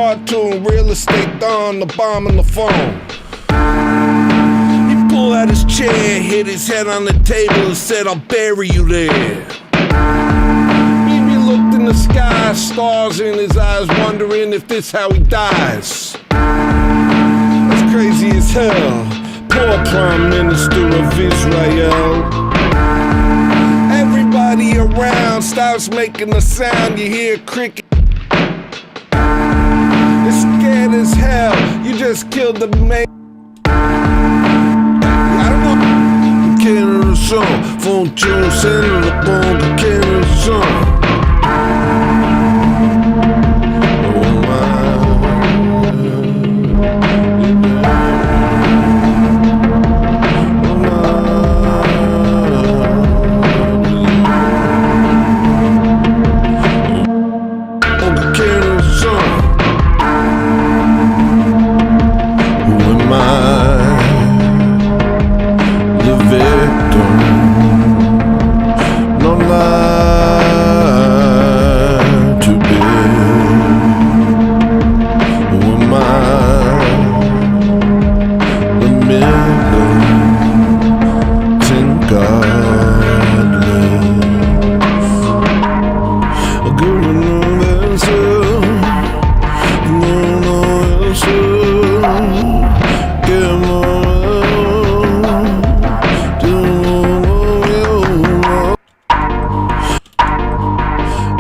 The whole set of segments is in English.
cartoon, real estate don, the bomb on the phone. He pulled out his chair, hit his head on the table and said, I'll bury you there. He looked in the sky, stars in his eyes, wondering if this how he dies. That's crazy as hell. Poor Prime Minister of Israel. Everybody around stops making a sound, you hear cricket. It's scared as hell, you just killed the man. I don't know. Quelle leçon, fonctionne le bon, quelle leçon.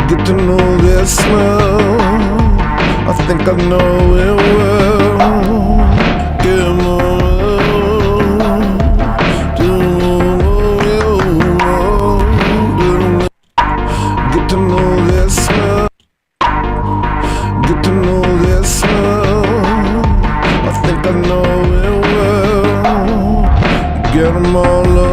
Get to know their smell, I think I know it well. Get more, get to know their smell, get to know their smell. I think I know it well. Get them all alone.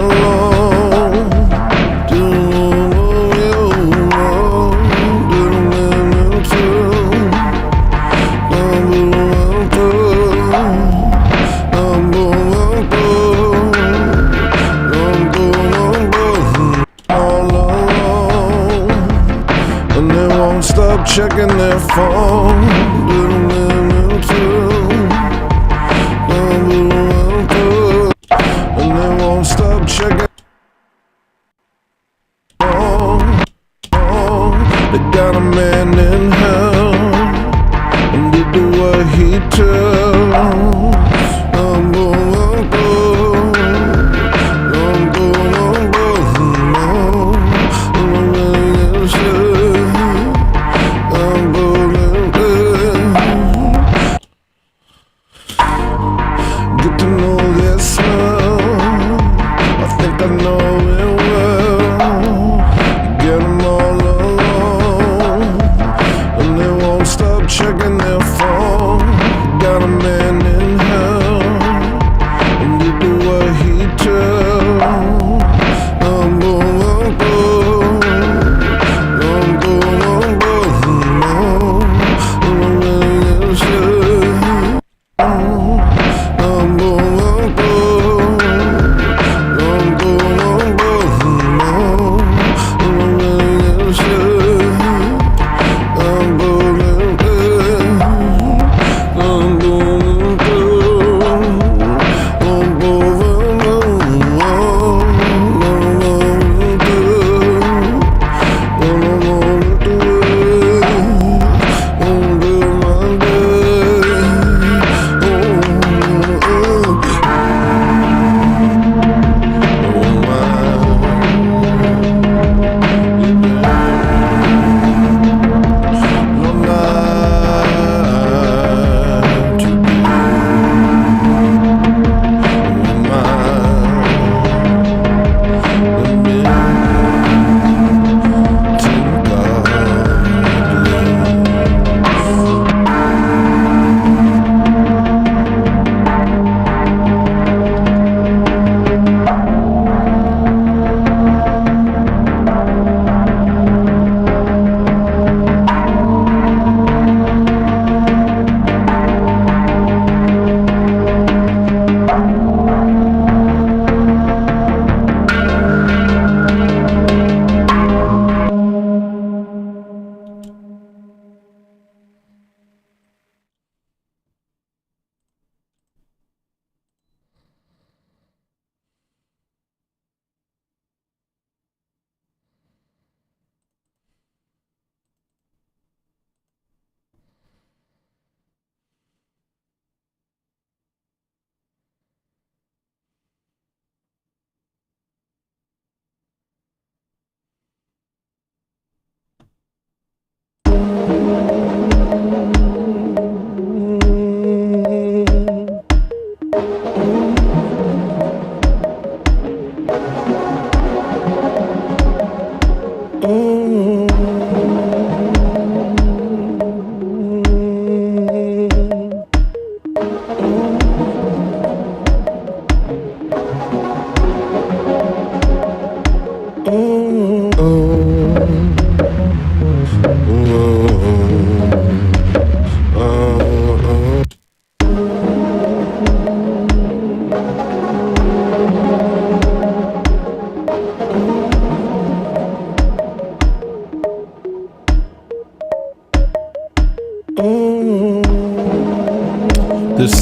Stop checking their phone. And they won't stop checking. They got a man in hell, and they do what he tells. Get to know their smell, I think I know it well. Get them all alone, and they won't stop checking their phone. Got a man in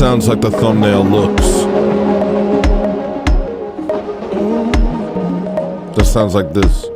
sounds like the thumbnail looks. Just sounds like this.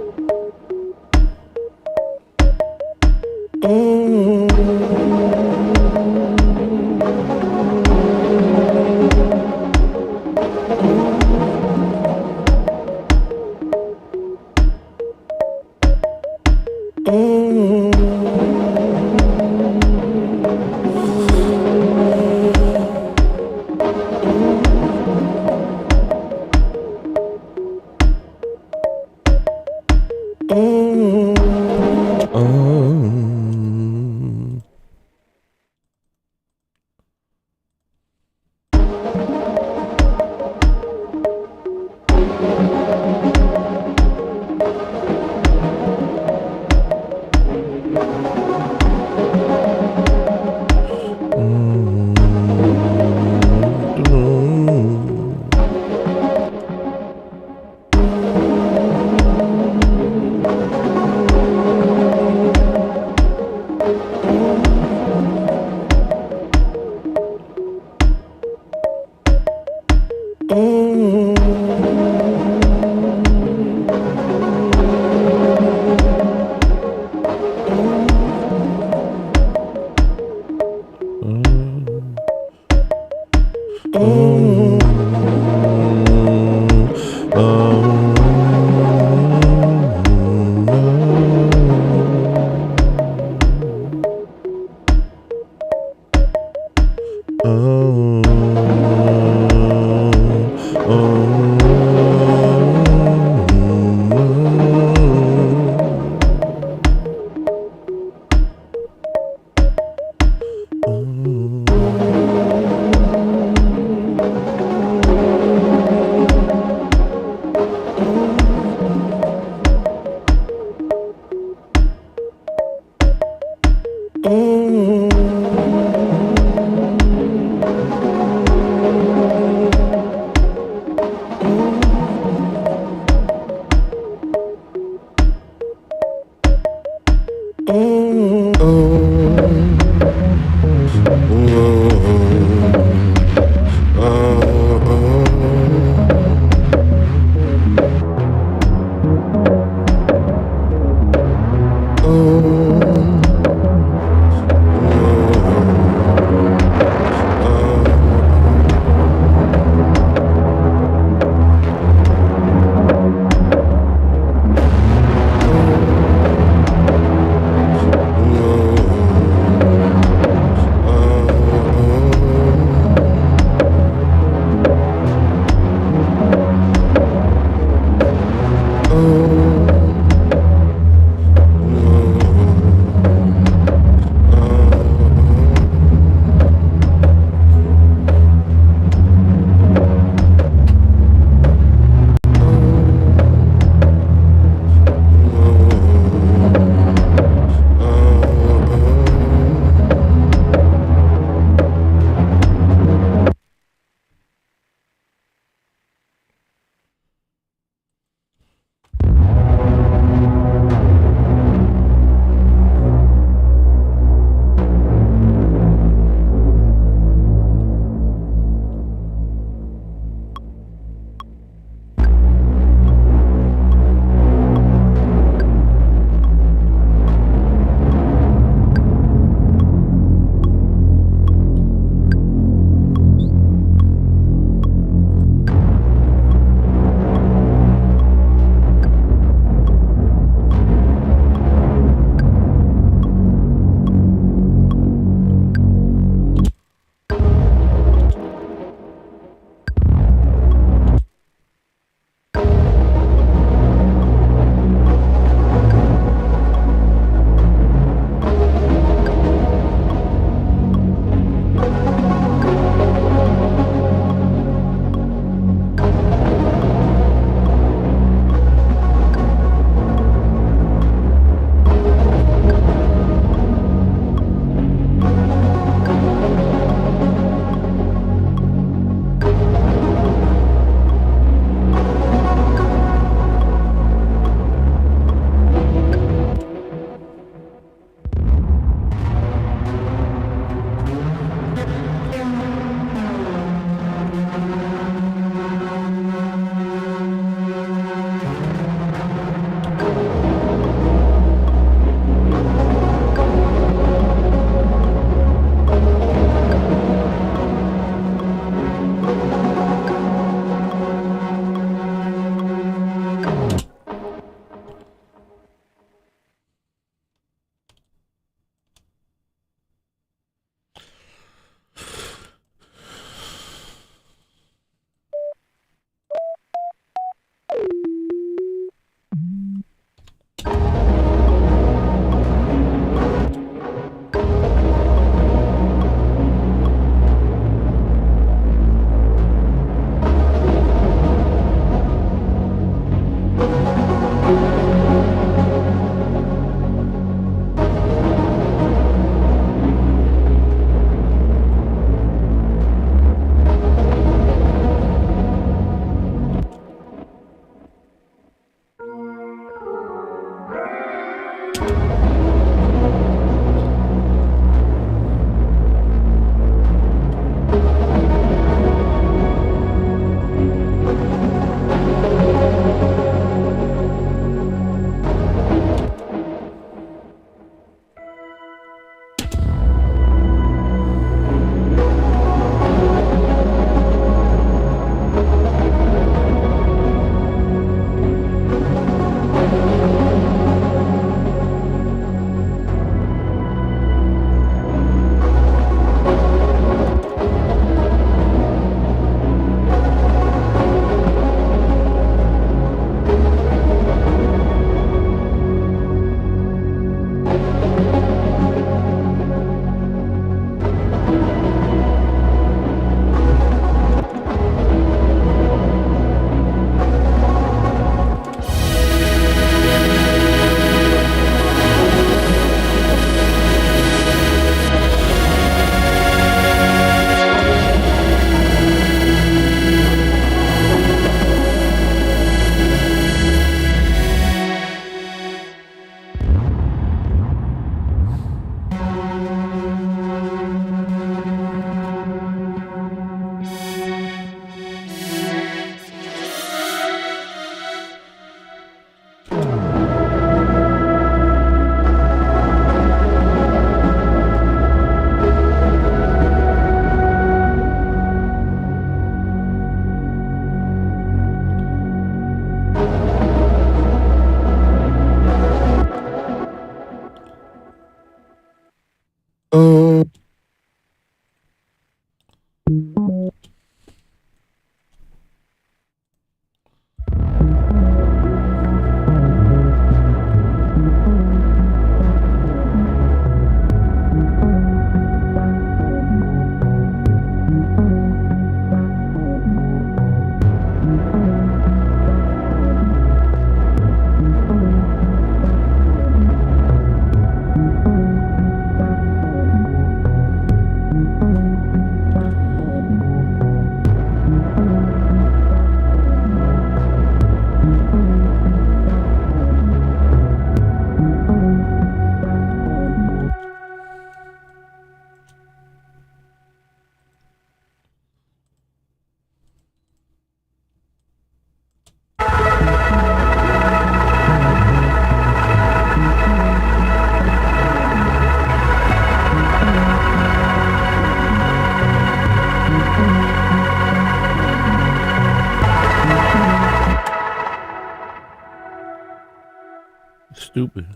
stupid.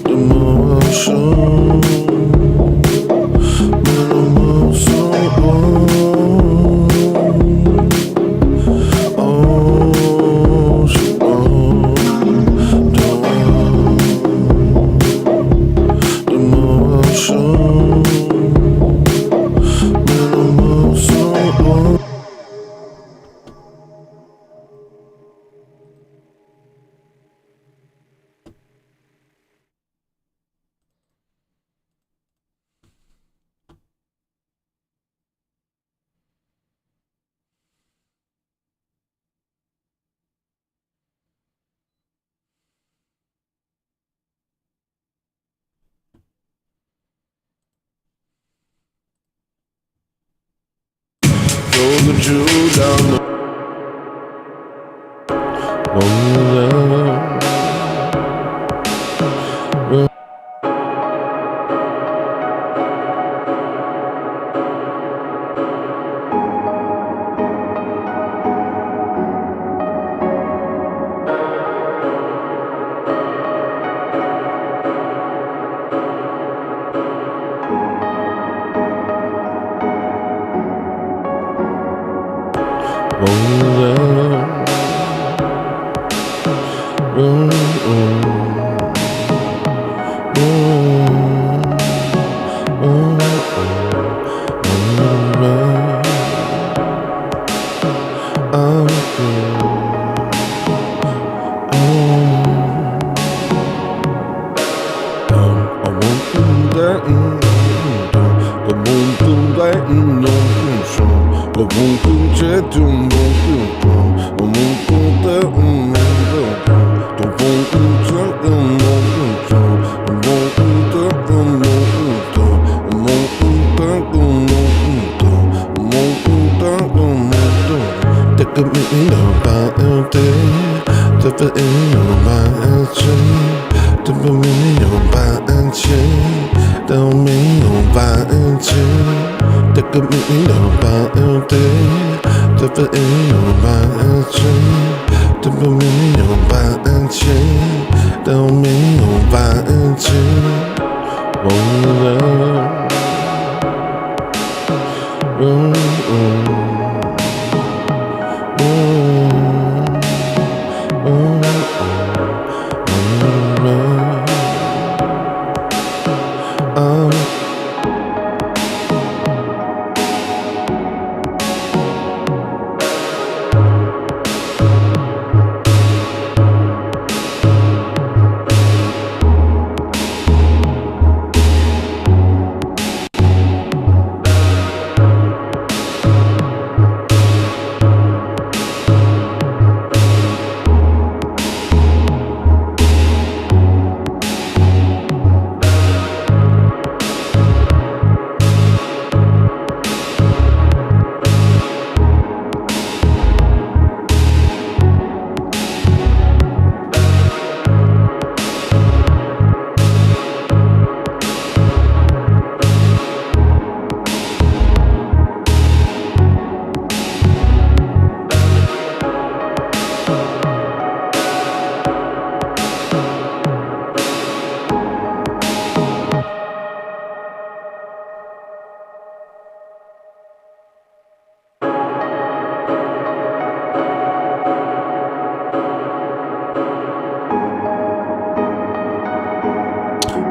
The more I show look at you down the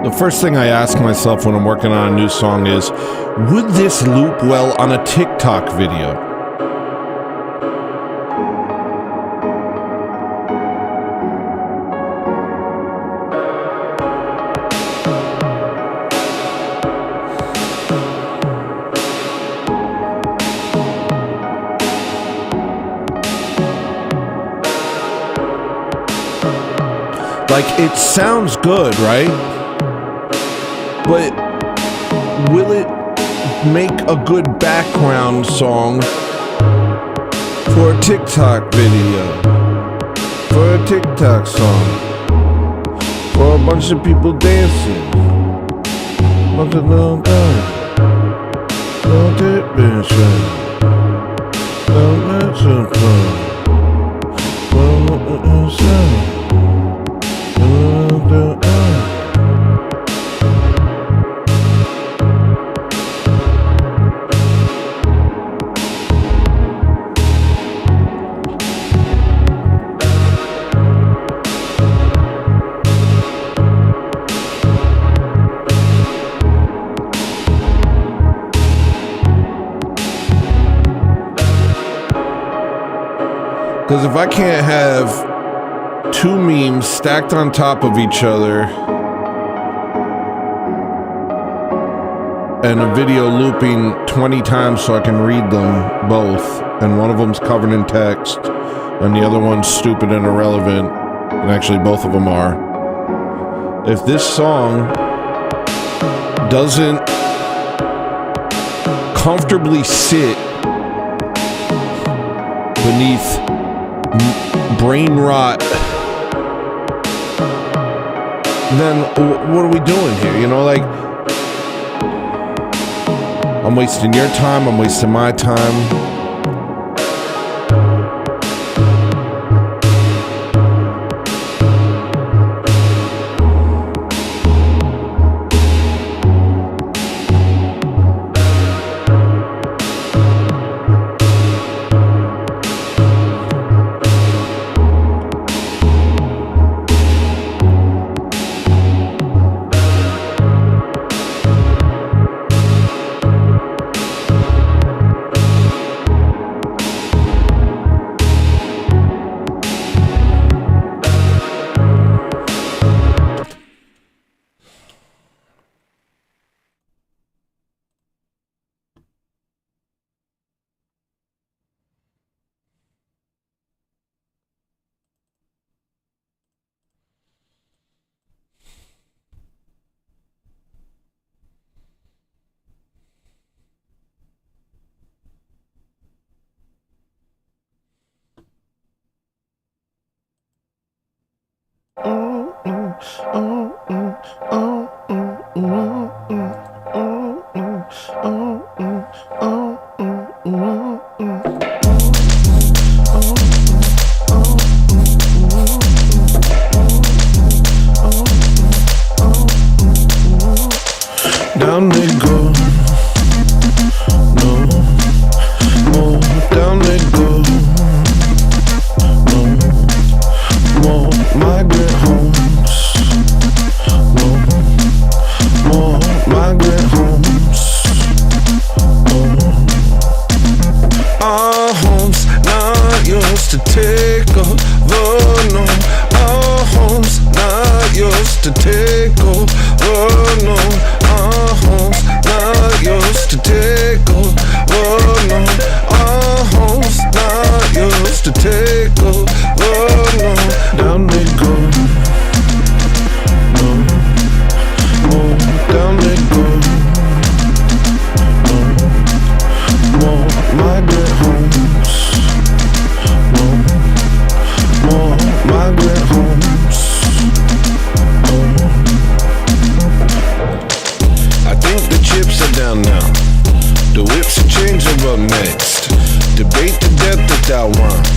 The first thing I ask myself when I'm working on a new song is, would this loop well on a TikTok video? Like, it sounds good, right? But will it make a good background song for a TikTok video? For a TikTok song? For a bunch of people dancing? Bunch of little guys. Little dip bitch. Little mental club. Because if I can't have two memes stacked on top of each other and a video looping 20 times so I can read them both, and one of them's covered in text and the other one's stupid and irrelevant, and actually both of them are. If this song doesn't comfortably sit beneath brain rot, then what are we doing here? You know, like, I'm wasting your time, I'm wasting my time. Down they go, no more. Down they go, no more. Migrant homes, no more. Migrant homes, our homes not yours to take over, no. Our homes not yours to take over, no. Our homes not yours to take over, no. Our homes not yours to take over, no. Down they go, no more. Down they go, no more. Migrant homes, no more. Migrant homes, I think the chips are down now. The whips and chains are up next. Debate the death that thou want.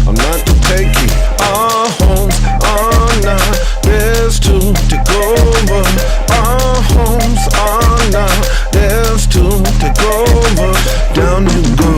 I'm not to take you. Our homes are not theirs to take over. Our homes are not theirs to take over. Down you go.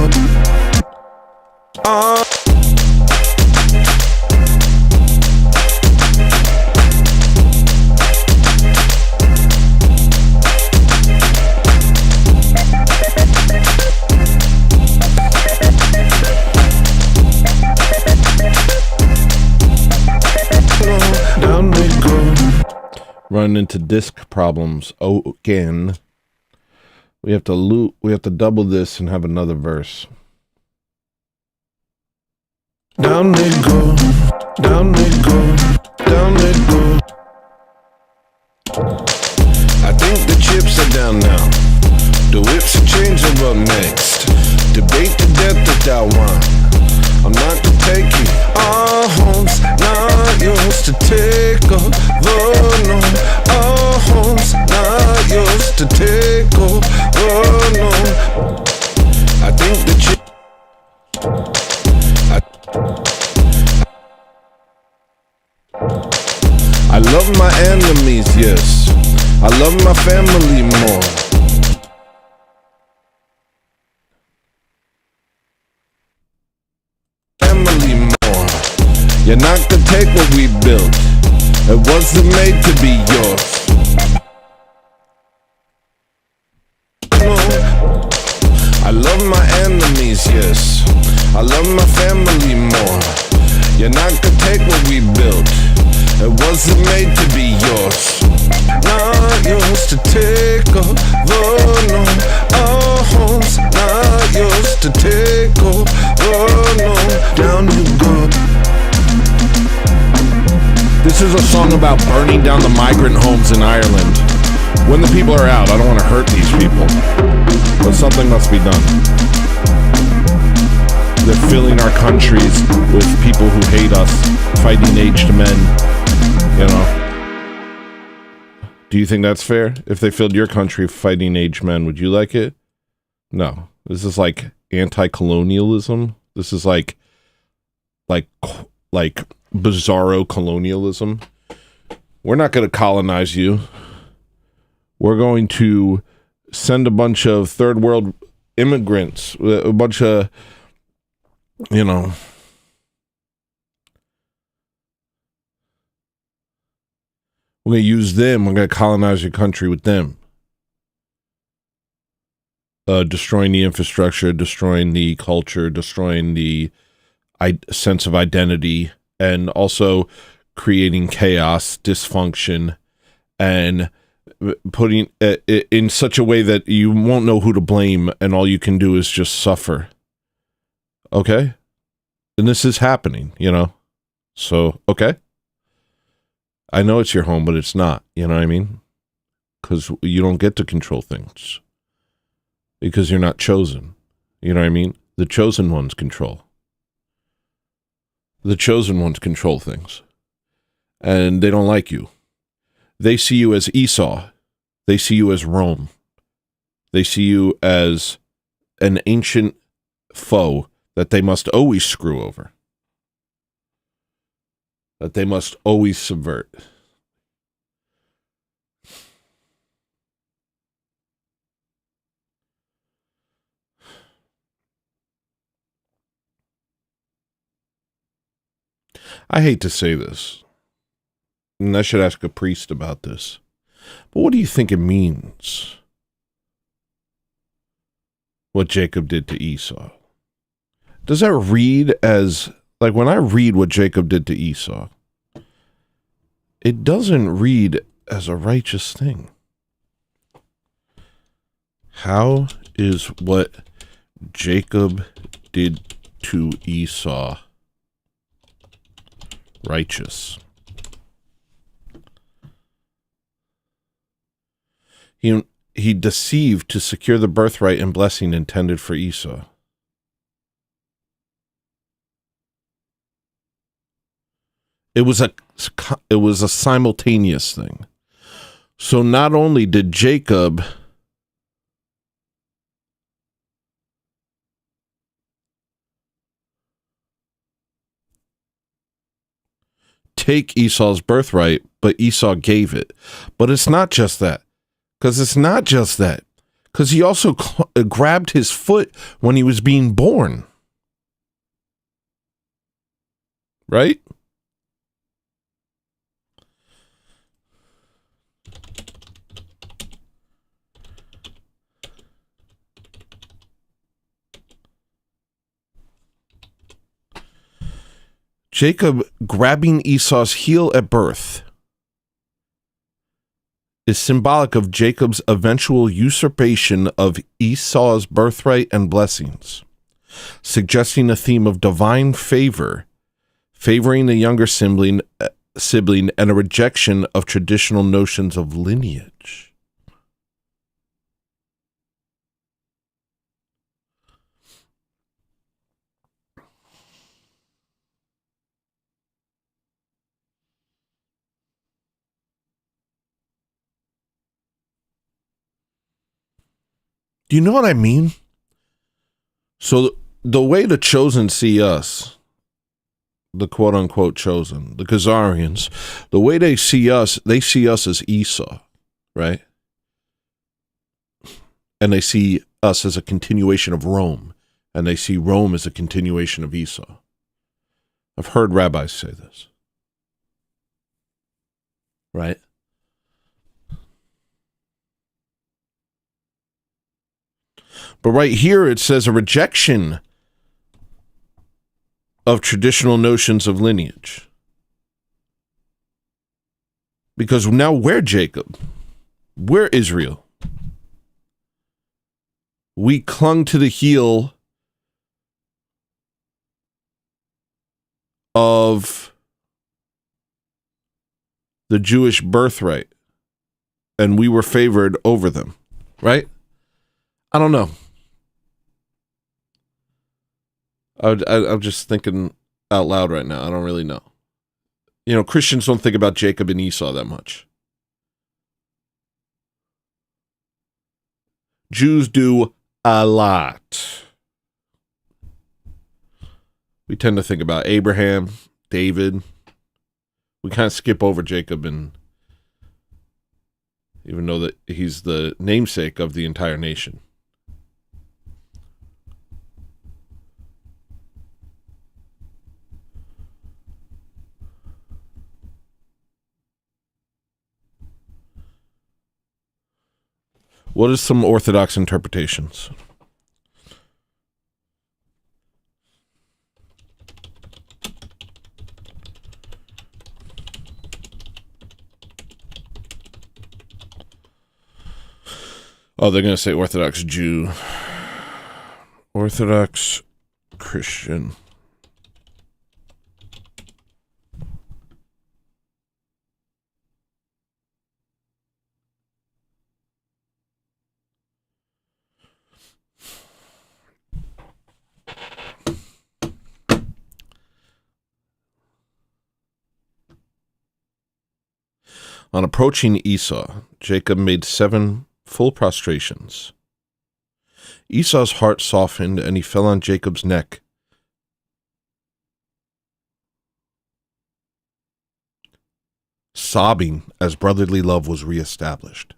Down they go. Run into disk problems again. We have to loop. We have to double this and have another verse. Down they go. Down they go. Down they go. I think the chips are down now. The whips and chains are up next. Debate the death that thou want. I'm not to take you. Our homes not yours to take over, no. Our homes not yours to take over, no. I think that I love my enemies, yes. I love my family more. Family more. You're not gonna take what we built. It wasn't made to be yours. No. I love my enemies, yes. I love my family more. You're not gonna take what we built. It wasn't made to be yours. Not yours to take over, no. Our homes not yours to take over, no. Down you go. This is a song about burning down the migrant homes in Ireland. When the people are out, I don't want to hurt these people, but something must be done. They're filling our countries with people who hate us, fighting aged men, you know. Do you think that's fair? If they filled your country fighting aged men, would you like it? No. This is like anti-colonialism. This is like bizarro colonialism. We're not going to colonize you. We're going to send a bunch of third world immigrants, a bunch of, you know, we're going to use them. We're going to colonize your country with them. Destroying the infrastructure, destroying the culture, destroying the sense of identity, and also creating chaos, dysfunction, and putting it in such a way that you won't know who to blame, and all you can do is just suffer. Okay? And this is happening, you know? So, okay? I know it's your home, but it's not, you know what I mean? Because you don't get to control things. Because you're not chosen. You know what I mean? The chosen ones control. The chosen ones control things. And they don't like you. They see you as Esau. They see you as Rome. They see you as an ancient foe that they must always screw over. That they must always subvert. I hate to say this, and I should ask a priest about this, but what do you think it means, what Jacob did to Esau? Does that read as, like when I read what Jacob did to Esau, it doesn't read as a righteous thing. How is what Jacob did to Esau righteous? He deceived to secure the birthright and blessing intended for Esau. It was a simultaneous thing. So not only did Jacob take Esau's birthright, but Esau gave it. But it's not just that. Because he also grabbed his foot when he was being born. Right? Jacob grabbing Esau's heel at birth is symbolic of Jacob's eventual usurpation of Esau's birthright and blessings, suggesting a theme of divine favor, favoring the younger sibling, and a rejection of traditional notions of lineage. Do you know what I mean? So the way the chosen see us, the quote-unquote chosen, the Khazarians, the way they see us as Esau, right? And they see us as a continuation of Rome, and they see Rome as a continuation of Esau. I've heard rabbis say this, right? But right here it says a rejection of traditional notions of lineage. Because now we're Jacob. We're Israel. We clung to the heel of the Jewish birthright, and we were favored over them, right? I don't know. I'm just thinking out loud right now. I don't really know. You know, Christians don't think about Jacob and Esau that much. Jews do a lot. We tend to think about Abraham, David. We kind of skip over Jacob, and even though that he's the namesake of the entire nation. What is some Orthodox interpretations? Oh, they're going to say Orthodox Jew. Orthodox Christian. On approaching Esau, Jacob made 7 full prostrations. Esau's heart softened, and he fell on Jacob's neck. Sobbing as brotherly love was reestablished.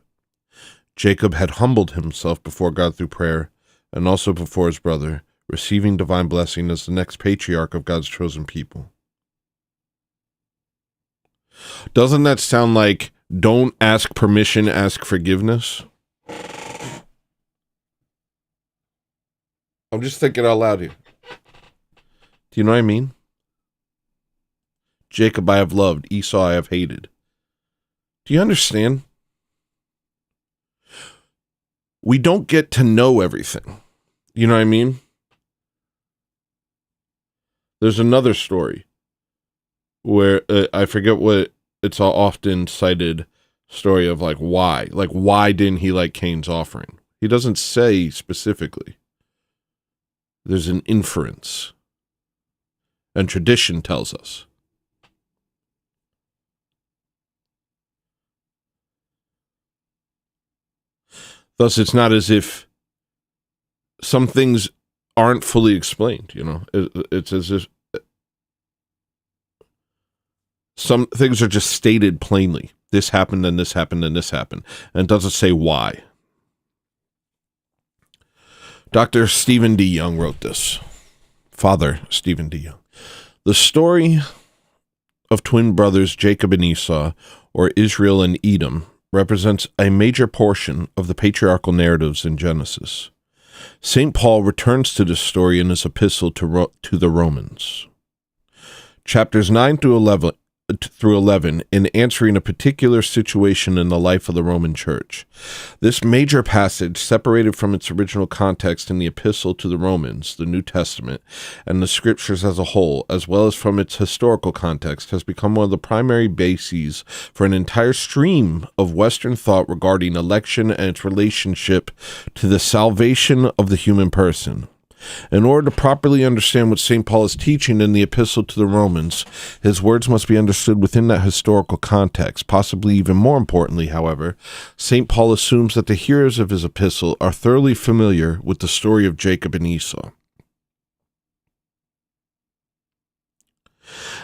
Jacob had humbled himself before God through prayer, and also before his brother, receiving divine blessing as the next patriarch of God's chosen people. Doesn't that sound like don't ask permission, ask forgiveness? I'm just thinking out loud here. Do you know what I mean? Jacob I have loved, Esau I have hated. Do you understand? We don't get to know everything. You know what I mean? There's another story where I forget what it's all often cited story of like why didn't he like Cain's offering? He doesn't say specifically. There's an inference, and tradition tells us. Thus, it's not as if some things aren't fully explained, you know. It's as if some things are just stated plainly. This happened, and this happened, and this happened. And it doesn't say why. Dr. Stephen D. Young wrote this. Father Stephen D. Young. The story of twin brothers Jacob and Esau, or Israel and Edom, represents a major portion of the patriarchal narratives in Genesis. St. Paul returns to this story in his epistle to the Romans. Chapters 9 through 11 in answering a particular situation in the life of the Roman Church. This major passage, separated from its original context in the Epistle to the Romans, the New Testament, and the Scriptures as a whole, as well as from its historical context, has become one of the primary bases for an entire stream of Western thought regarding election and its relationship to the salvation of the human person. In order to properly understand what St. Paul is teaching in the Epistle to the Romans, his words must be understood within that historical context. Possibly even more importantly, however, St. Paul assumes that the hearers of his epistle are thoroughly familiar with the story of Jacob and Esau.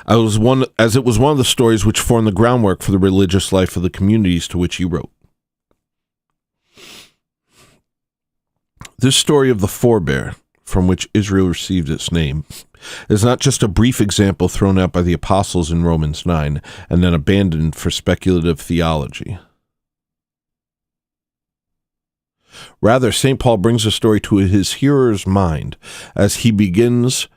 As it was one of the stories which formed the groundwork for the religious life of the communities to which he wrote. This story of the forebear, from which Israel received its name, is not just a brief example thrown out by the apostles in Romans 9 and then abandoned for speculative theology. Rather, St. Paul brings the story to his hearer's mind as he begins,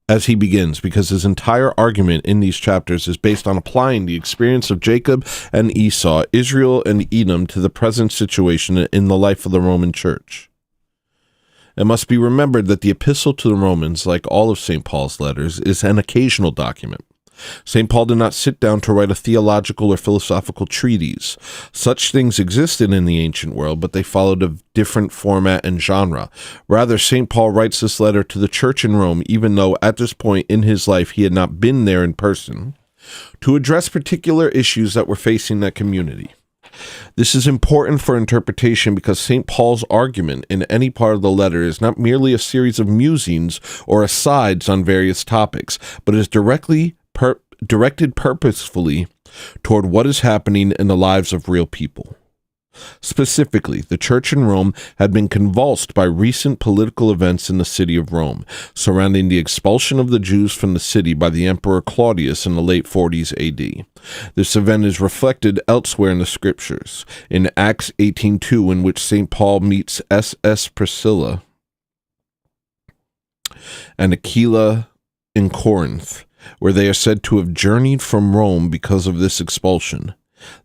because his entire argument in these chapters is based on applying the experience of Jacob and Esau, Israel and Edom, to the present situation in the life of the Roman Church. It must be remembered that the Epistle to the Romans, like all of St. Paul's letters, is an occasional document. St. Paul did not sit down to write a theological or philosophical treatise. Such things existed in the ancient world, but they followed a different format and genre. Rather, St. Paul writes this letter to the church in Rome, even though at this point in his life he had not been there in person, to address particular issues that were facing that community. This is important for interpretation because St. Paul's argument in any part of the letter is not merely a series of musings or asides on various topics, but is directed purposefully toward what is happening in the lives of real people. Specifically, the church in Rome had been convulsed by recent political events in the city of Rome, surrounding the expulsion of the Jews from the city by the Emperor Claudius in the late 40s AD. This event is reflected elsewhere in the scriptures, in Acts 18:2, in which St. Paul meets S.S. Priscilla and Aquila in Corinth, where they are said to have journeyed from Rome because of this expulsion.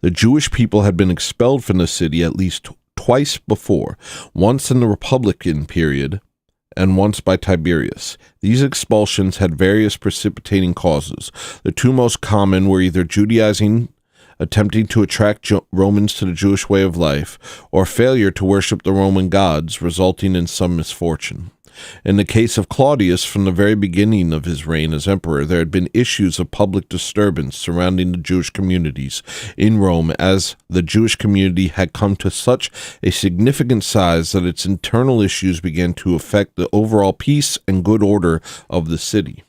The Jewish people had been expelled from the city at least twice before, once in the Republican period and once by Tiberius. These expulsions had various precipitating causes. The two most common were either Judaizing, attempting to attract Romans to the Jewish way of life, or failure to worship the Roman gods, resulting in some misfortune. In the case of Claudius, from the very beginning of his reign as emperor, there had been issues of public disturbance surrounding the Jewish communities in Rome, as the Jewish community had come to such a significant size that its internal issues began to affect the overall peace and good order of the city.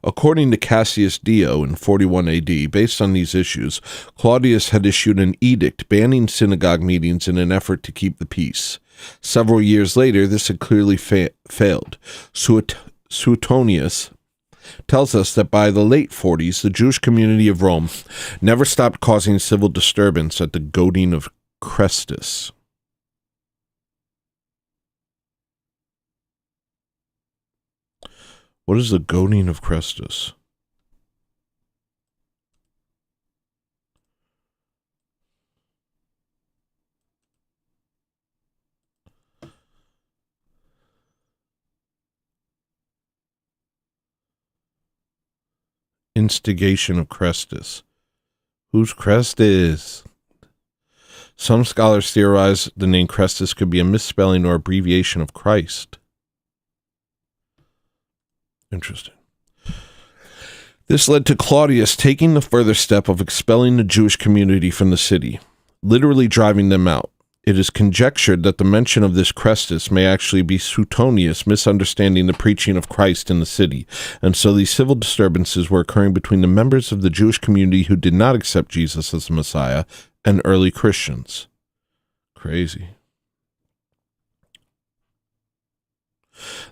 According to Cassius Dio in 41 AD, based on these issues, Claudius had issued an edict banning synagogue meetings in an effort to keep the peace. Several years later, this had clearly failed. Suetonius tells us that by the late 40s, the Jewish community of Rome never stopped causing civil disturbance at the goading of Chrestus. What is the goading of Chrestus? Instigation of Chrestus. Who's Chrestus? Some scholars theorize the name Chrestus could be a misspelling or abbreviation of Christ. Interesting. This led to Claudius taking the further step of expelling the Jewish community from the city, literally driving them out. It is conjectured that the mention of this Chrestus may actually be Suetonius misunderstanding the preaching of Christ in the city, and so these civil disturbances were occurring between the members of the Jewish community who did not accept Jesus as the Messiah and early Christians. Crazy.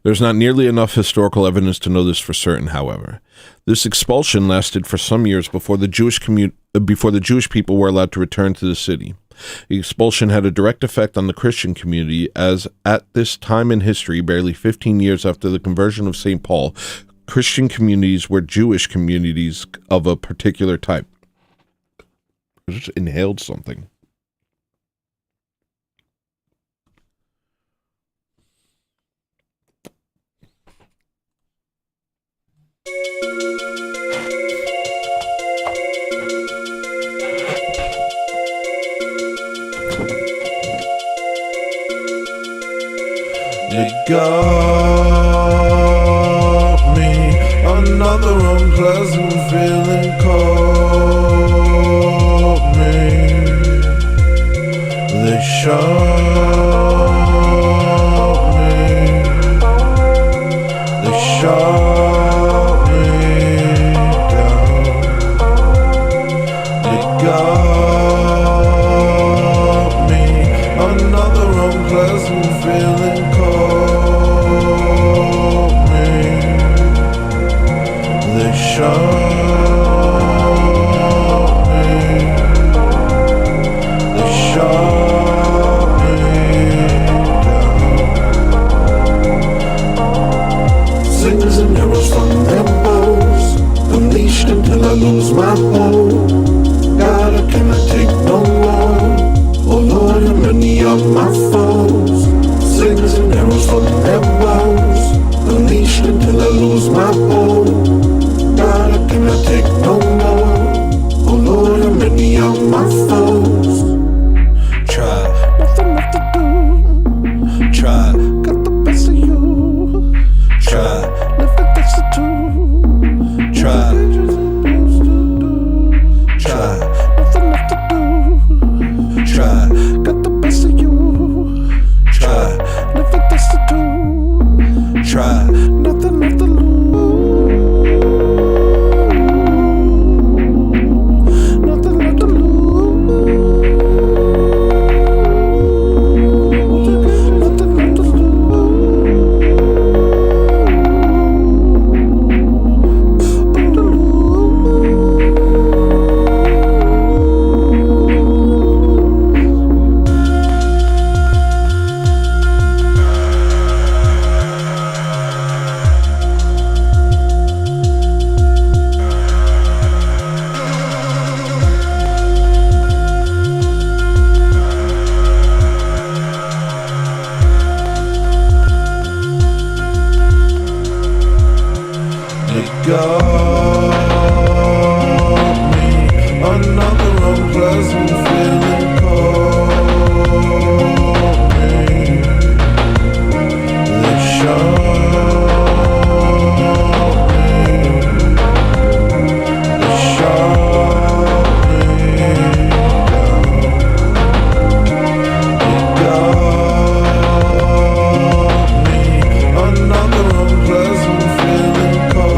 There's not nearly enough historical evidence to know this for certain, however. This expulsion lasted for some years before the Jewish people were allowed to return to the city. The expulsion had a direct effect on the Christian community, as at this time in history, barely 15 years after the conversion of St. Paul, Christian communities were Jewish communities of a particular type. I just inhaled something. They got me another unpleasant feeling caught me. They shot me. They shot me down. They got me another unpleasant feeling caught me. They shot me. They shot me down. Slings and arrows from their bows, unleashed until I lose my hold. God, I cannot take no more. Oh Lord, how many of my foes? Slings and arrows from their bows, unleashed until I lose my hold. God, I my foes. Try, nothing left to do. Try, got the best of you. Try, live like that's the truth. Try, try, nothing left to do. Try, got the best of you. Try, live like that's the truth. Try, nothing left to lose. Nothing left to lose. Nothing left to lose. Got me another unpleasant feeling caught me. They shot me. They shot me down. They got me another unpleasant feeling caught.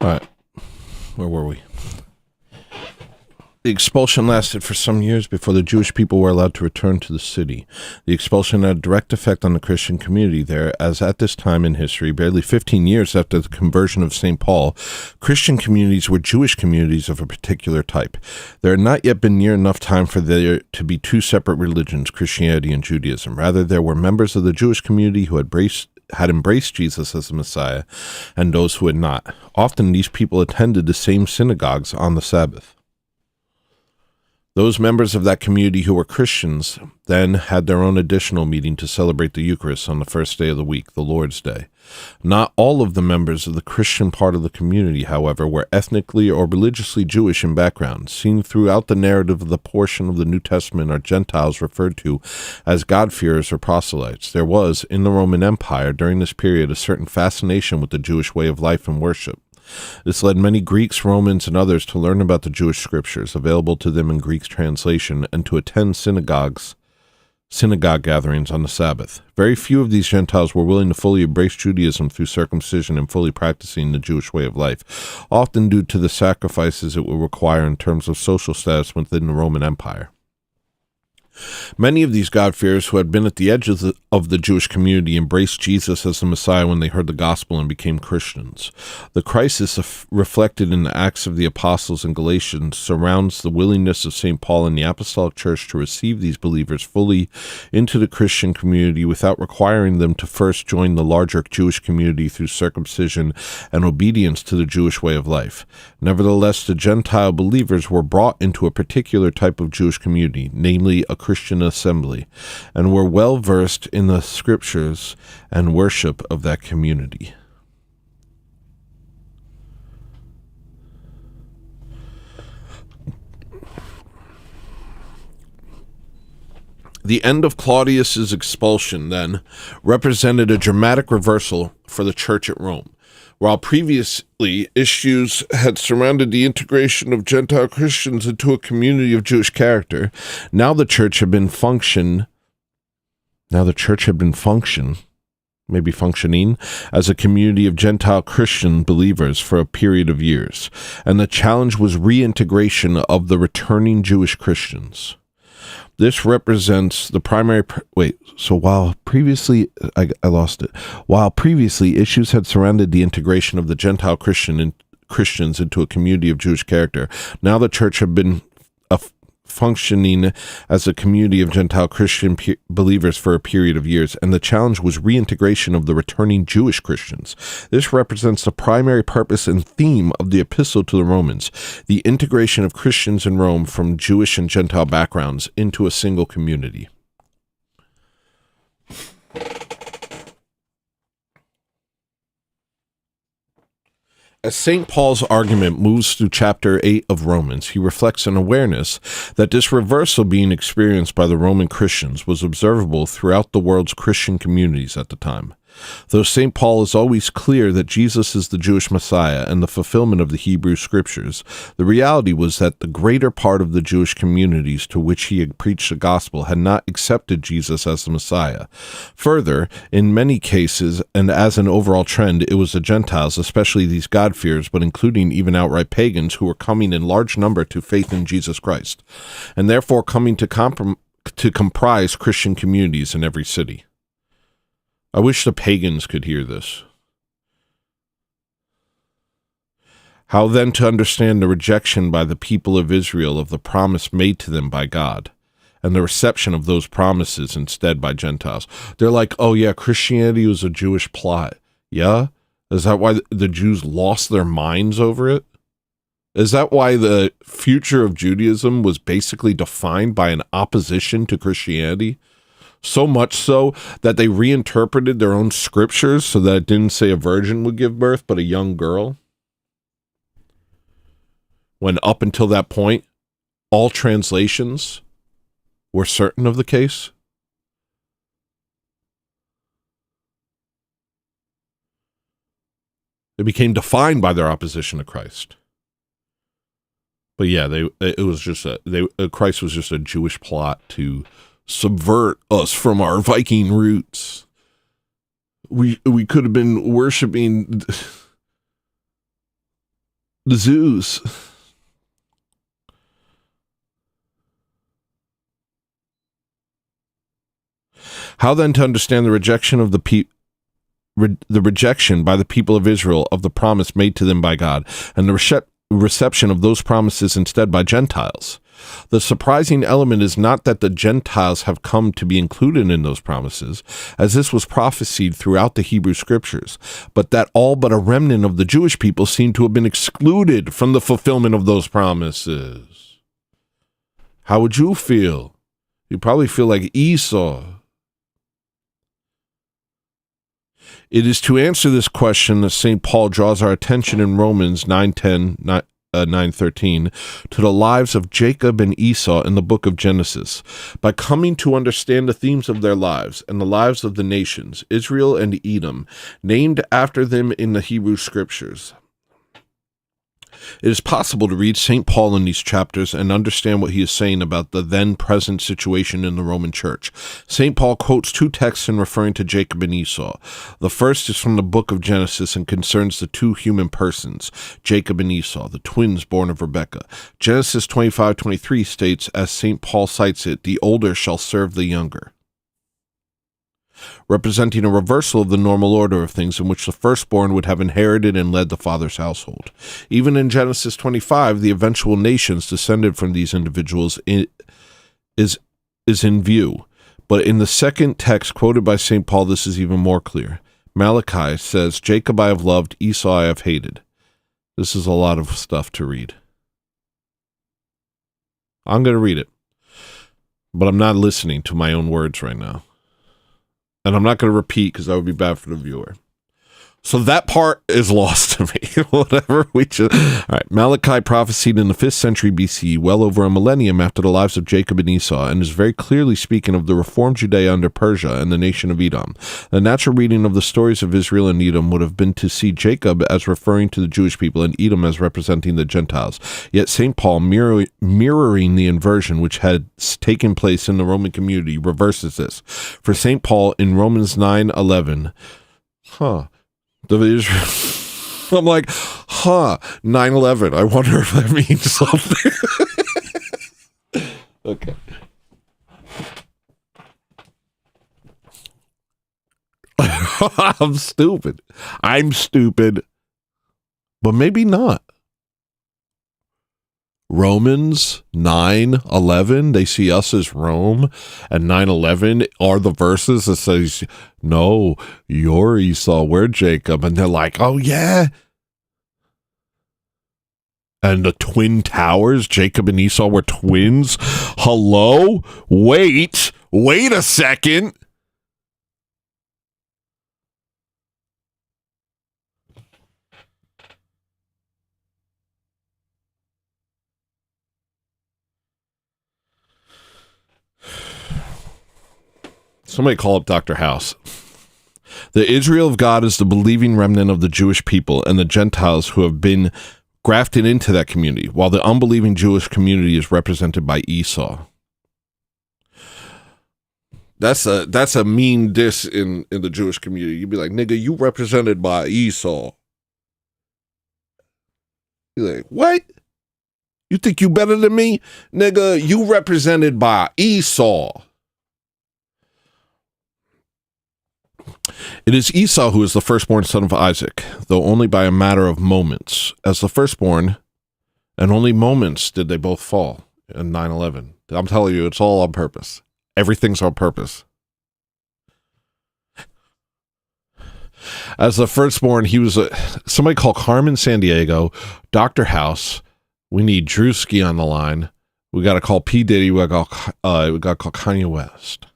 All right, where were we? The expulsion lasted for some years before the Jewish people were allowed to return to the city. The expulsion had a direct effect on the Christian community there, as at this time in history, barely 15 years after the conversion of St. Paul, Christian communities were Jewish communities of a particular type. There had not yet been near enough time for there to be two separate religions, Christianity and Judaism. Rather, there were members of the Jewish community who had embraced Jesus as the Messiah, and those who had not. Often these people attended the same synagogues on the Sabbath. Those members of that community who were Christians then had their own additional meeting to celebrate the Eucharist on the first day of the week, the Lord's Day. Not all of the members of the Christian part of the community, however, were ethnically or religiously Jewish in background. Seen throughout the narrative of the portion of the New Testament are Gentiles referred to as God-fearers or proselytes. There was, in the Roman Empire, during this period, a certain fascination with the Jewish way of life and worship. This led many Greeks, Romans, and others to learn about the Jewish scriptures available to them in Greek translation and to attend synagogue gatherings on the Sabbath. Very few of these Gentiles were willing to fully embrace Judaism through circumcision and fully practicing the Jewish way of life, often due to the sacrifices it would require in terms of social status within the Roman Empire. Many of these God-fearers who had been at the edge of the Jewish community embraced Jesus as the Messiah when they heard the gospel and became Christians. The crisis reflected in the Acts of the Apostles in Galatians surrounds the willingness of St. Paul and the Apostolic Church to receive these believers fully into the Christian community without requiring them to first join the larger Jewish community through circumcision and obedience to the Jewish way of life. Nevertheless, the Gentile believers were brought into a particular type of Jewish community, namely a Christian assembly, and were well versed in the scriptures and worship of that community. The end of Claudius's expulsion, then, represented a dramatic reversal for the church at Rome. While previously issues had surrounded the integration of Gentile Christians into a community of Jewish character, now the church had been functioning as a community of Gentile Christian believers for a period of years, and the challenge was reintegration of the returning Jewish Christians. This represents the primary... While previously issues had surrounded the integration of the Gentile Christians into a community of Jewish character, now the church had been functioning as a community of Gentile Christian believers for a period of years, and the challenge was reintegration of the returning Jewish Christians. This represents the primary purpose and theme of the epistle to the Romans, the integration of Christians in Rome from Jewish and Gentile backgrounds into a single community. As St. Paul's argument moves through chapter 8 of Romans, he reflects an awareness that this reversal being experienced by the Roman Christians was observable throughout the world's Christian communities at the time. Though St. Paul is always clear that Jesus is the Jewish Messiah and the fulfillment of the Hebrew Scriptures, the reality was that the greater part of the Jewish communities to which he had preached the gospel had not accepted Jesus as the Messiah. Further, in many cases, and as an overall trend, it was the Gentiles, especially these God-fearers, but including even outright pagans, who were coming in large number to faith in Jesus Christ, and therefore coming to comprise Christian communities in every city. I wish the pagans could hear this. How then to understand the rejection by the people of Israel of the promise made to them by God, and the reception of those promises instead by Gentiles? They're like, oh yeah, Christianity was a Jewish plot. Yeah? Is that why the Jews lost their minds over it? Is that why the future of Judaism was basically defined by an opposition to Christianity? So much so that they reinterpreted their own scriptures so that it didn't say a virgin would give birth, but a young girl. When up until that point, all translations were certain of the case. They became defined by their opposition to Christ. But yeah, Christ was just a Jewish plot to subvert us from our Viking roots. We could have been worshiping the Zeus. How then to understand the rejection of the rejection by the people of Israel of the promise made to them by God, and the reception of those promises instead by Gentiles? The surprising element is not that the Gentiles have come to be included in those promises, as this was prophesied throughout the Hebrew Scriptures, but that all but a remnant of the Jewish people seem to have been excluded from the fulfillment of those promises. How would you feel? You'd probably feel like Esau. It is to answer this question that St. Paul draws our attention in Romans 9:13 to the lives of Jacob and Esau in the book of Genesis. By coming to understand the themes of their lives and the lives of the nations, Israel and Edom, named after them in the Hebrew Scriptures, it is possible to read St. Paul in these chapters and understand what he is saying about the then-present situation in the Roman Church. St. Paul quotes two texts in referring to Jacob and Esau. The first is from the book of Genesis and concerns the two human persons, Jacob and Esau, the twins born of Rebekah. Genesis 25:23 states, as St. Paul cites it, the older shall serve the younger, representing a reversal of the normal order of things in which the firstborn would have inherited and led the father's household. Even in Genesis 25, the eventual nations descended from these individuals is in view. But in the second text quoted by St. Paul, this is even more clear. Malachi says, Jacob I have loved, Esau I have hated. This is a lot of stuff to read. I'm going to read it, but I'm not listening to my own words right now. And I'm not going to repeat because that would be bad for the viewer. So that part is lost to me. Whatever we just. All right. Malachi prophesied in the 5th century BC, well over a millennium after the lives of Jacob and Esau, and is very clearly speaking of the reformed Judea under Persia and the nation of Edom. The natural reading of the stories of Israel and Edom would have been to see Jacob as referring to the Jewish people and Edom as representing the Gentiles. Yet St. Paul, mirroring the inversion which had taken place in the Roman community, reverses this. For St. Paul in Romans 9:11, I'm like, 9/11. I wonder if that means something. Okay. I'm stupid. But maybe not. Romans 9:11, they see us as Rome, and 9:11 are the verses that says, no, you're Esau, we're Jacob, and they're like, oh yeah. And the twin towers, Jacob and Esau were twins. Hello? Wait a second. Somebody call up Dr. House. The Israel of God is the believing remnant of the Jewish people and the Gentiles who have been grafted into that community, while the unbelieving Jewish community is represented by Esau. That's a mean diss in the Jewish community. You'd be like, nigga, you represented by Esau. You're like, what? You think you better than me? Nigga, you represented by Esau. It is Esau who is the firstborn son of Isaac, though only by a matter of moments. As the firstborn, and only moments did they both fall in 9/11. I'm telling you, it's all on purpose. Everything's on purpose. As the firstborn, he was somebody called Carmen Sandiego, Dr. House. We need Drewski on the line. We got to call P. Diddy. We got to call Kanye West.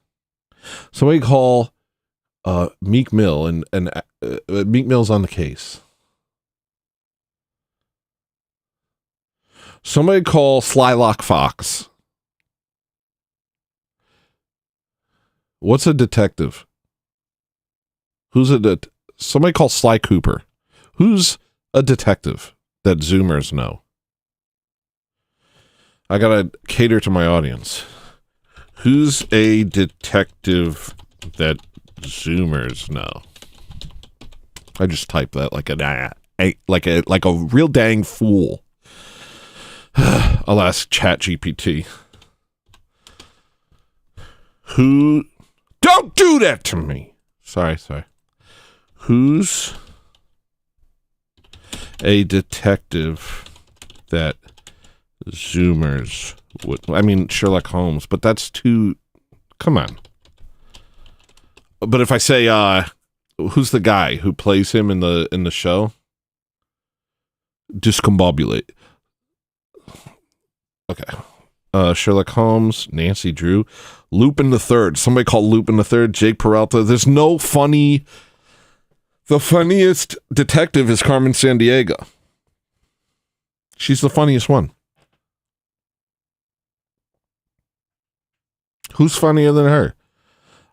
Somebody call Meek Mill, and Meek Mill's on the case. Somebody call Slylock Fox. What's a detective? Who's somebody call Sly Cooper. Who's a detective that Zoomers know? I gotta cater to my audience. Who's a detective that Zoomers know? I just typed that like a real dang fool. I'll ask ChatGPT. Who? Don't do that to me. Sorry. Who's a detective that Zoomers would? I mean, Sherlock Holmes, but that's too. Come on. But if I say, who's the guy who plays him in the show? Discombobulate. Okay. Sherlock Holmes, Nancy Drew, Lupin the Third. Somebody called Lupin the Third, Jake Peralta. There's no funny. The funniest detective is Carmen Sandiego. She's the funniest one. Who's funnier than her?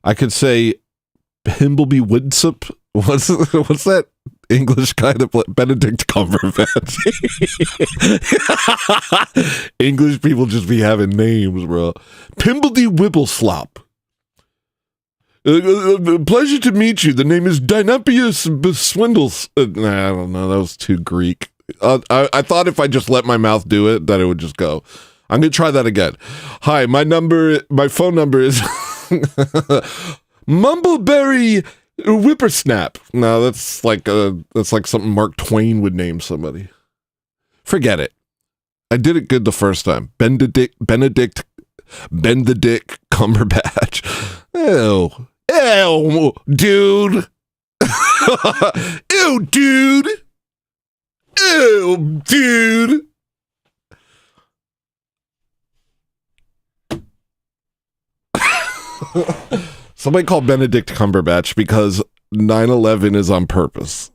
I could say Pimbleby Woodsop. What's that English guy that Benedict Cumberbatch? English people just be having names, bro. Pimbledy Whipple-slop. Pleasure to meet you. The name is Dynapius Swindles. I don't know. That was too Greek. I thought if I just let my mouth do it, that it would just go. I'm going to try that again. Hi, my phone number is Mumbleberry Whippersnap. No, that's like something Mark Twain would name somebody. Forget it. I did it good the first time. Benedict Cumberbatch. Ew, dude. Ew, dude. Ew, dude. Somebody call Benedict Cumberbatch because 9/11 is on purpose.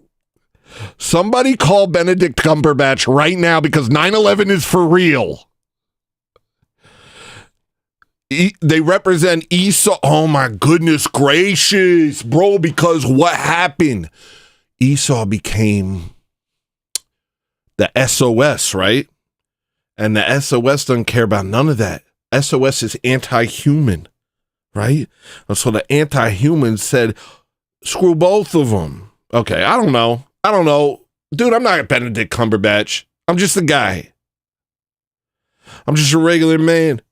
Somebody call Benedict Cumberbatch right now because 9/11 is for real. They represent Esau. Oh my goodness gracious, bro, because what happened? Esau became the SOS, right? And the SOS doesn't care about none of that. SOS is anti-human, right? And so the anti-humans said, screw both of them. Okay, I don't know. Dude, I'm not Benedict Cumberbatch. I'm just a guy. I'm just a regular man.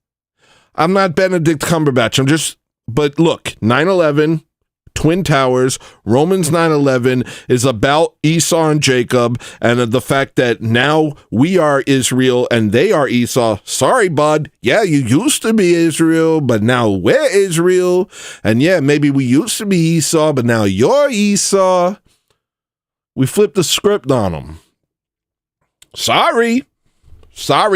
I'm not Benedict Cumberbatch. But look, 9/11, Twin Towers, Romans 9/11 is about Esau and Jacob and the fact that now we are Israel and they are Esau. Sorry, bud. Yeah, you used to be Israel, but now we're Israel. And yeah, maybe we used to be Esau, but now you're Esau. We flipped the script on them. Sorry,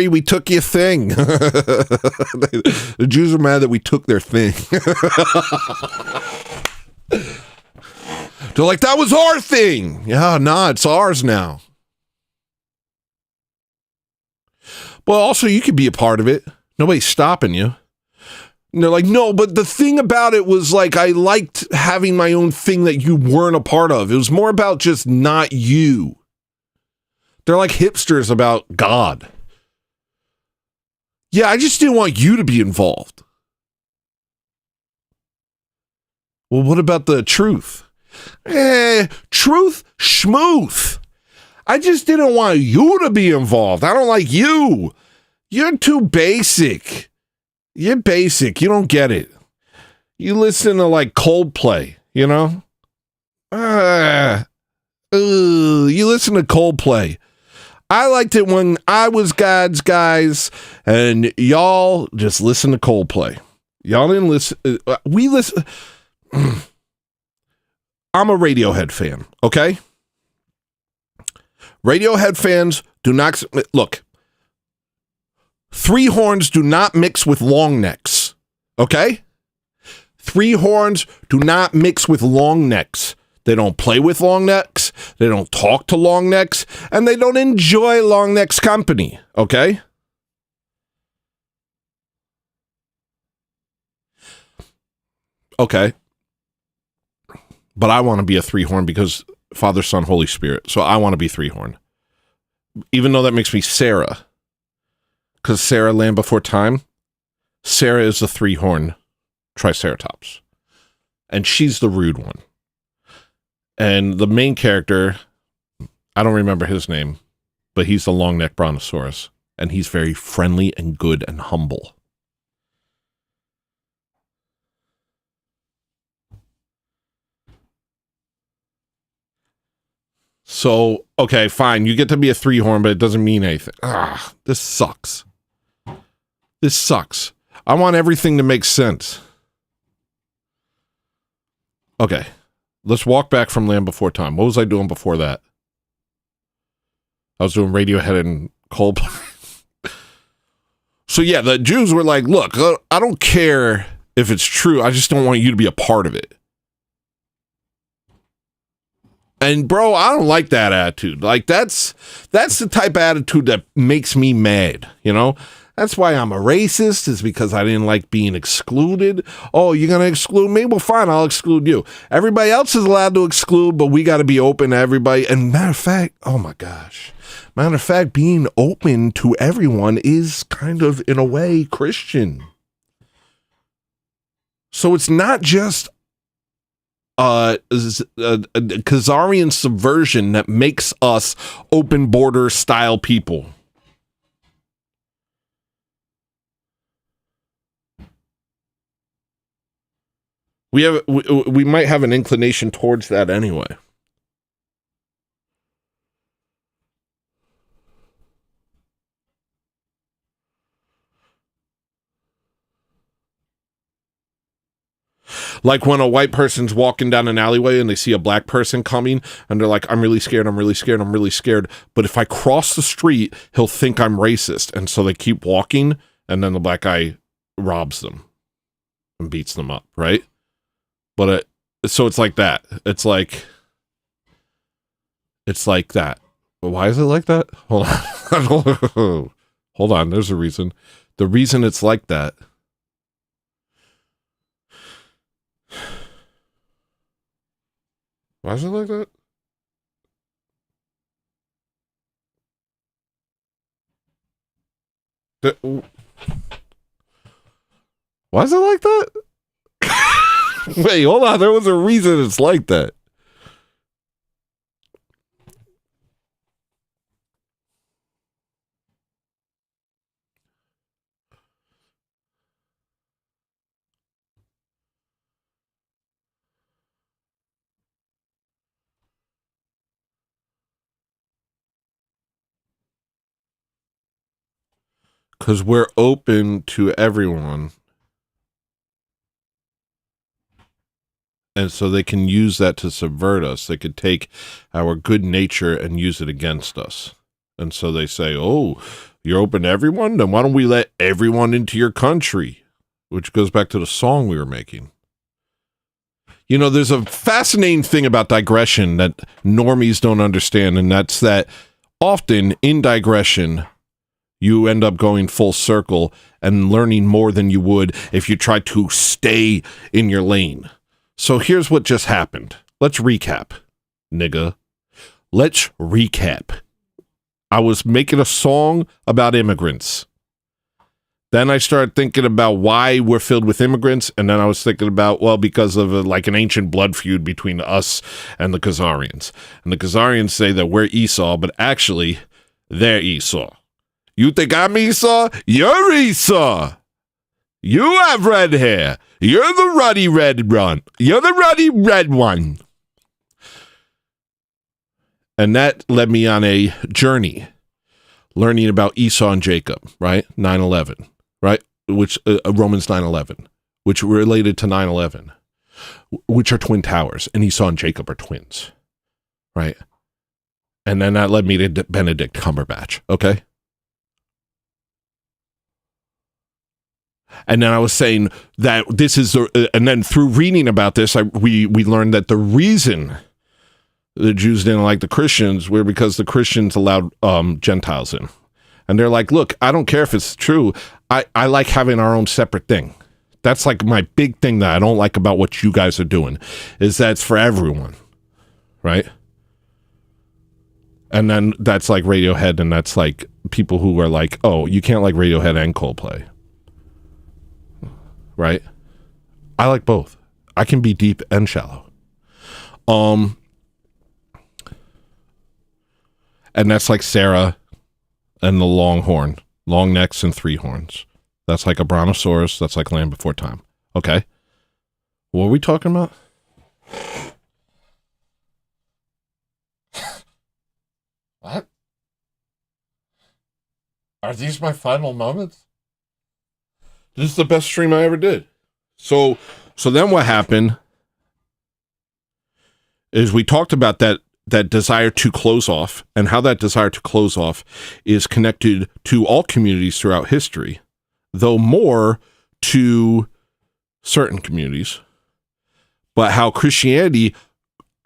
we took your thing. The Jews are mad that we took their thing. They're like, that was our thing. Yeah, nah, it's ours now. Well, also, you could be a part of it. Nobody's stopping you. And they're like, no, but the thing about it was like, I liked having my own thing that you weren't a part of. It was more about just not you. They're like hipsters about God. Yeah, I just didn't want you to be involved. Well, what about the truth? Truth, schmooth. I just didn't want you to be involved. I don't like you. You're too basic. You're basic. You don't get it. You listen to like Coldplay, you know? You listen to Coldplay. I liked it when I was God's guys and y'all just listen to Coldplay. Y'all didn't listen. We listen. I'm a Radiohead fan, okay? Radiohead fans do not... Look. Three horns do not mix with long necks, okay? Three horns do not mix with long necks. They don't play with long necks, they don't talk to long necks, and they don't enjoy long necks' company, okay? Okay. But I want to be a three horn because Father, Son, Holy Spirit. So I want to be three horn. Even though that makes me Sarah. Because Sarah, Land Before Time, Sarah is the three-horn Triceratops. And she's the rude one. And the main character, I don't remember his name, but he's the long-necked brontosaurus. And he's very friendly and good and humble. So, okay, fine. You get to be a three-horn, but it doesn't mean anything. This sucks. This sucks. I want everything to make sense. Okay. Let's walk back from Land Before Time. What was I doing before that? I was doing Radiohead and Coldplay. So yeah, the Jews were like, look, I don't care if it's true. I just don't want you to be a part of it. And bro, I don't like that attitude. Like that's the type of attitude that makes me mad, you know? That's why I'm a racist, is because I didn't like being excluded. Oh, you're going to exclude me? Well, fine, I'll exclude you. Everybody else is allowed to exclude, but we got to be open to everybody. And matter of fact, oh my gosh. Matter of fact, being open to everyone is kind of, in a way, Christian. So it's not just a Khazarian subversion that makes us open border style people. We might have an inclination towards that anyway. Like when a white person's walking down an alleyway and they see a black person coming and they're like, I'm really scared, I'm really scared, I'm really scared. But if I cross the street, he'll think I'm racist. And so they keep walking and then the black guy robs them and beats them up, right? But so it's like that. It's like It's like that. Why is it like that? Hold on. Hold on. There's a reason. The reason it's like that. Why is it like that? Why is it like that? Wait, hold on. There was a reason it's like that. Because we're open to everyone. And so they can use that to subvert us. They could take our good nature and use it against us. And so they say, oh, you're open to everyone? Then why don't we let everyone into your country? Which goes back to the song we were making. You know, there's a fascinating thing about digression that normies don't understand, and that's that often in digression, you end up going full circle and learning more than you would if you try to stay in your lane. So here's what just happened. Let's recap, nigga. Let's recap. I was making a song about immigrants. Then I started thinking about why we're filled with immigrants, and then I was thinking about, well, because of like an ancient blood feud between us and the Khazarians. And the Khazarians say that we're Esau, but actually, they're Esau. You think I'm Esau? You're Esau. You have red hair. You're the ruddy red one. You're the ruddy red one. And that led me on a journey learning about Esau and Jacob, right? 9/11, right? Which Romans 9/11, which related to 9/11, which are twin towers, and Esau and Jacob are twins, right? And then that led me to Benedict Cumberbatch, okay? And then I was saying that this is, and then through reading about this, we learned that the reason the Jews didn't like the Christians were because the Christians allowed Gentiles in. And they're like, look, I don't care if it's true. I like having our own separate thing. That's like my big thing that I don't like about what you guys are doing, is that it's for everyone, right? And then that's like Radiohead, and that's like people who are like, oh, you can't like Radiohead and Coldplay. Right? I like both. I can be deep and shallow. And that's like Sarah and the longhorn, long necks and three horns. That's like a brontosaurus. That's like Land Before Time. Okay. What are we talking about? What? Are these my final moments? This is the best stream I ever did. So then what happened is we talked about that desire to close off, and how that desire to close off is connected to all communities throughout history, though more to certain communities, but how Christianity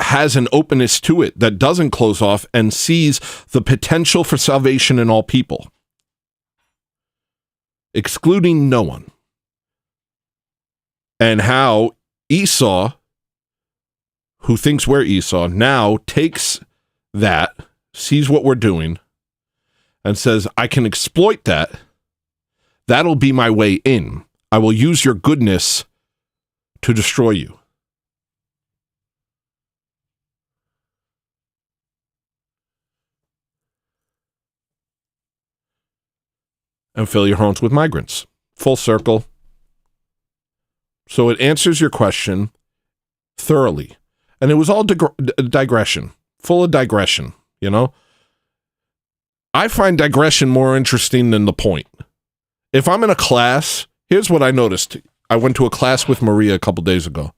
has an openness to it that doesn't close off and sees the potential for salvation in all people, excluding no one. And how Esau, who thinks we're Esau, now takes that, sees what we're doing, and says, I can exploit that. That'll be my way in. I will use your goodness to destroy you. And fill your homes with migrants. Full circle. So it answers your question thoroughly. And it was all digression, full of digression, you know? I find digression more interesting than the point. If I'm in a class, here's what I noticed. I went to a class with Maria a couple days ago.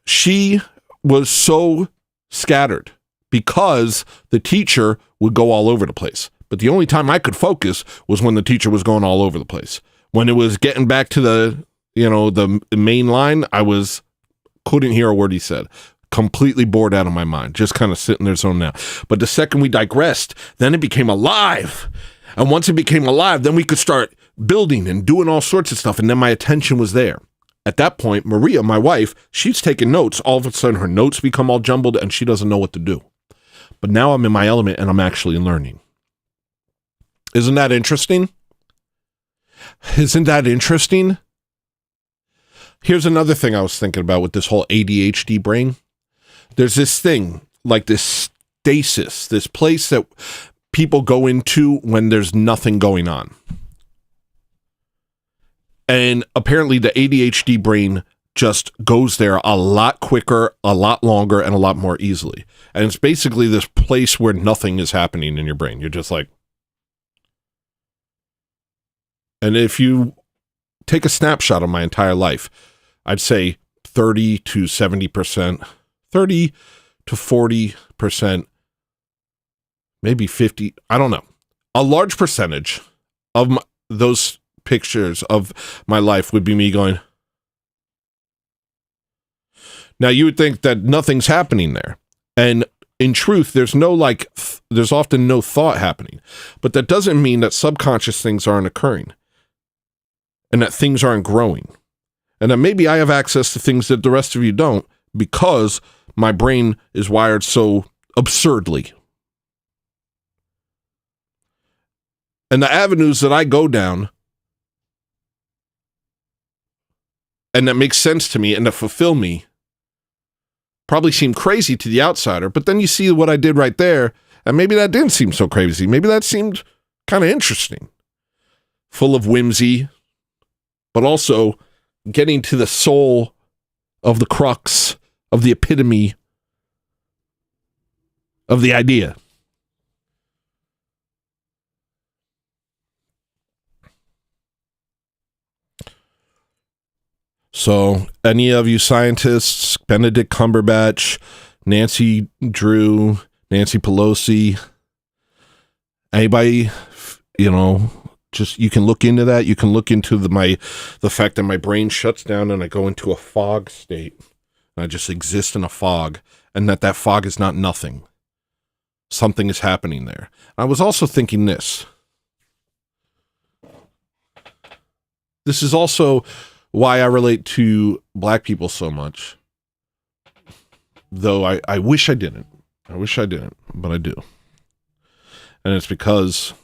She was so scattered because the teacher would go all over the place. But the only time I could focus was when the teacher was going all over the place. When it was getting back to the main line, couldn't hear a word he said. completely bored out of my mind, just kind of sitting there zoning out. But the second we digressed, then it became alive. And once it became alive, then we could start building and doing all sorts of stuff. And then my attention was there. At that point, Maria, my wife, she's taking notes. All of a sudden, her notes become all jumbled and she doesn't know what to do. But now I'm in my element and I'm actually learning. Isn't that interesting? Isn't that interesting? Here's another thing I was thinking about with this whole ADHD brain. There's this thing, like this stasis, this place that people go into when there's nothing going on. And apparently the ADHD brain just goes there a lot quicker, a lot longer, and a lot more easily. And it's basically this place where nothing is happening in your brain. You're just like... And if you take a snapshot of my entire life, I'd say 30 to 70%, 30 to 40%, maybe 50, I don't know. A large percentage of those pictures of my life would be me going. Now, you would think that nothing's happening there. And in truth, there's there's often no thought happening. But that doesn't mean that subconscious things aren't occurring. And that things aren't growing. And that maybe I have access to things that the rest of you don't because my brain is wired so absurdly. And the avenues that I go down and that makes sense to me and that fulfill me probably seem crazy to the outsider. But then you see what I did right there, and maybe that didn't seem so crazy. Maybe that seemed kind of interesting. Full of whimsy, but also getting to the soul of the crux of the epitome of the idea. So, any of you scientists, Benedict Cumberbatch, Nancy Drew, Nancy Pelosi, anybody, just you can look into that. You can look into the fact that my brain shuts down and I go into a fog state. And I just exist in a fog, and that fog is not nothing. Something is happening there. I was also thinking this. This is also why I relate to black people so much. Though I wish I didn't. I wish I didn't, but I do. And it's because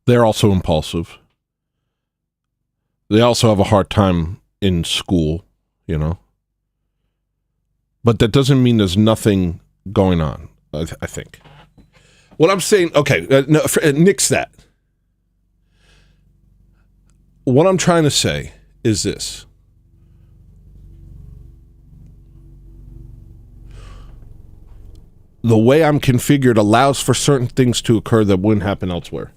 they're also impulsive. They also have a hard time in school, But that doesn't mean there's nothing going on, I think. What I'm saying, okay, nix that. What I'm trying to say is this. The way I'm configured allows for certain things to occur that wouldn't happen elsewhere.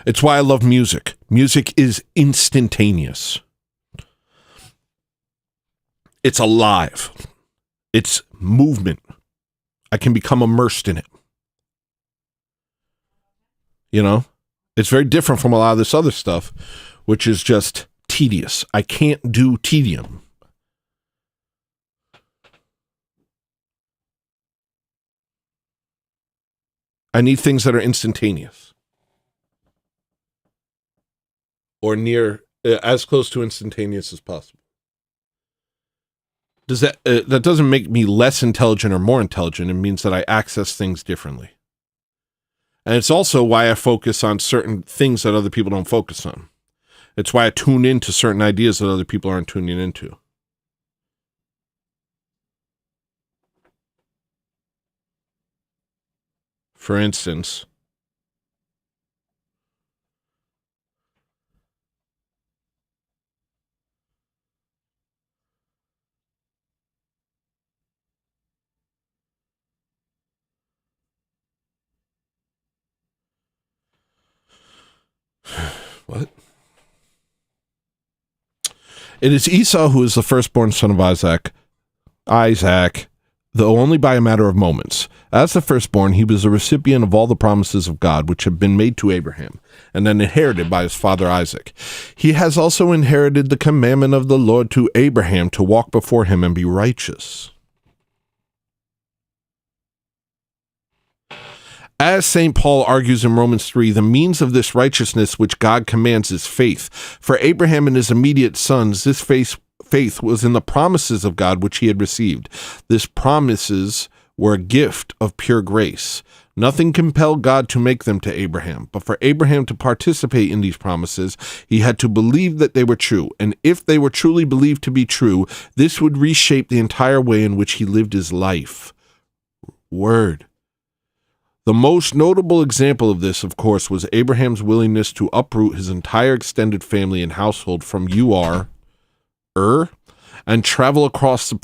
It's why I love music. Music is instantaneous. It's alive. It's movement. I can become immersed in it. It's very different from a lot of this other stuff, which is just tedious. I can't do tedium. I need things that are instantaneous. Or near, as close to instantaneous as possible. Does that doesn't make me less intelligent or more intelligent. It means that I access things differently. And it's also why I focus on certain things that other people don't focus on. It's why I tune into certain ideas that other people aren't tuning into. For instance, what? It is Esau who is the firstborn son of Isaac, though only by a matter of moments. As the firstborn, he was a recipient of all the promises of God which had been made to Abraham, and then inherited by his father Isaac. He has also inherited the commandment of the Lord to Abraham to walk before him and be righteous. As St. Paul argues in Romans 3, the means of this righteousness which God commands is faith. For Abraham and his immediate sons, this faith was in the promises of God which he had received. These promises were a gift of pure grace. Nothing compelled God to make them to Abraham, but for Abraham to participate in these promises, he had to believe that they were true. And if they were truly believed to be true, this would reshape the entire way in which he lived his life. Word. The most notable example of this, of course, was Abraham's willingness to uproot his entire extended family and household from Ur, and travel across the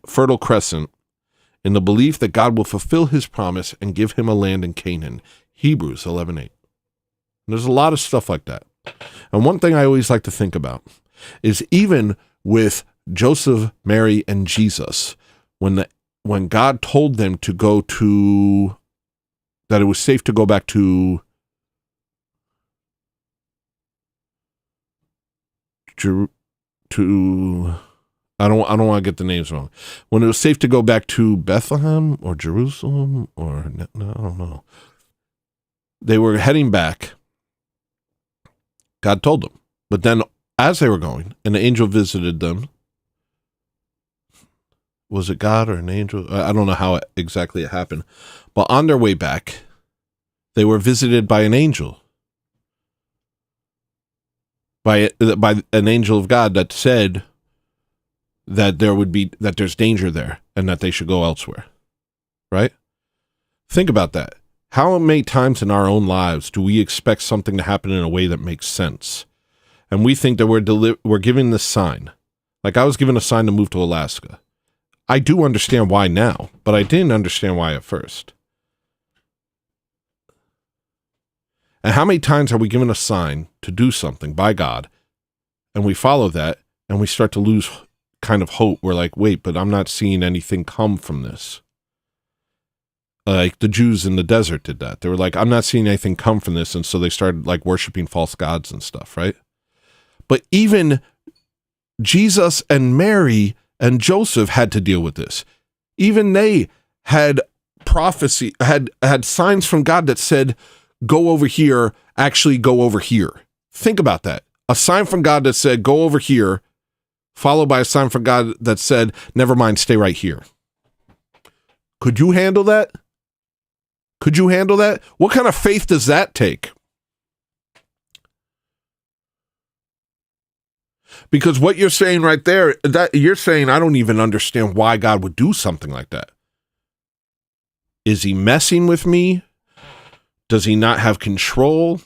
fertile crescent in the belief that God will fulfill his promise and give him a land in Canaan. Hebrews 11:8. There's a lot of stuff like that. And one thing I always like to think about is even with Joseph, Mary, and Jesus, when God told them to go to, that it was safe to go back to I don't want to get the names wrong. When it was safe to go back to Bethlehem or Jerusalem or no, I don't know. They were heading back. God told them. But then as they were going, an angel visited them. Was it God or an angel? I don't know how exactly it happened. But on their way back, they were visited by an angel. By an angel of God that said that there's danger there and that they should go elsewhere. Right? Think about that. How many times in our own lives do we expect something to happen in a way that makes sense? And we think that we're given this sign. Like I was given a sign to move to Alaska. I do understand why now, but I didn't understand why at first. And how many times are we given a sign to do something by God, and we follow that, and we start to lose kind of hope? We're like, wait, but I'm not seeing anything come from this. Like the Jews in the desert did that. They were like, I'm not seeing anything come from this, and so they started like worshiping false gods and stuff, right? But even Jesus and Mary and Joseph had to deal with this. Even they had prophecy, had signs from God that said, go over here, actually go over here. Think about that. A sign from God that said, go over here, followed by a sign from God that said, never mind, stay right here. Could you handle that? Could you handle that? What kind of faith does that take? Because what you're saying right there, that you're saying, I don't even understand why God would do something like that. Is he messing with me? Does he not have control?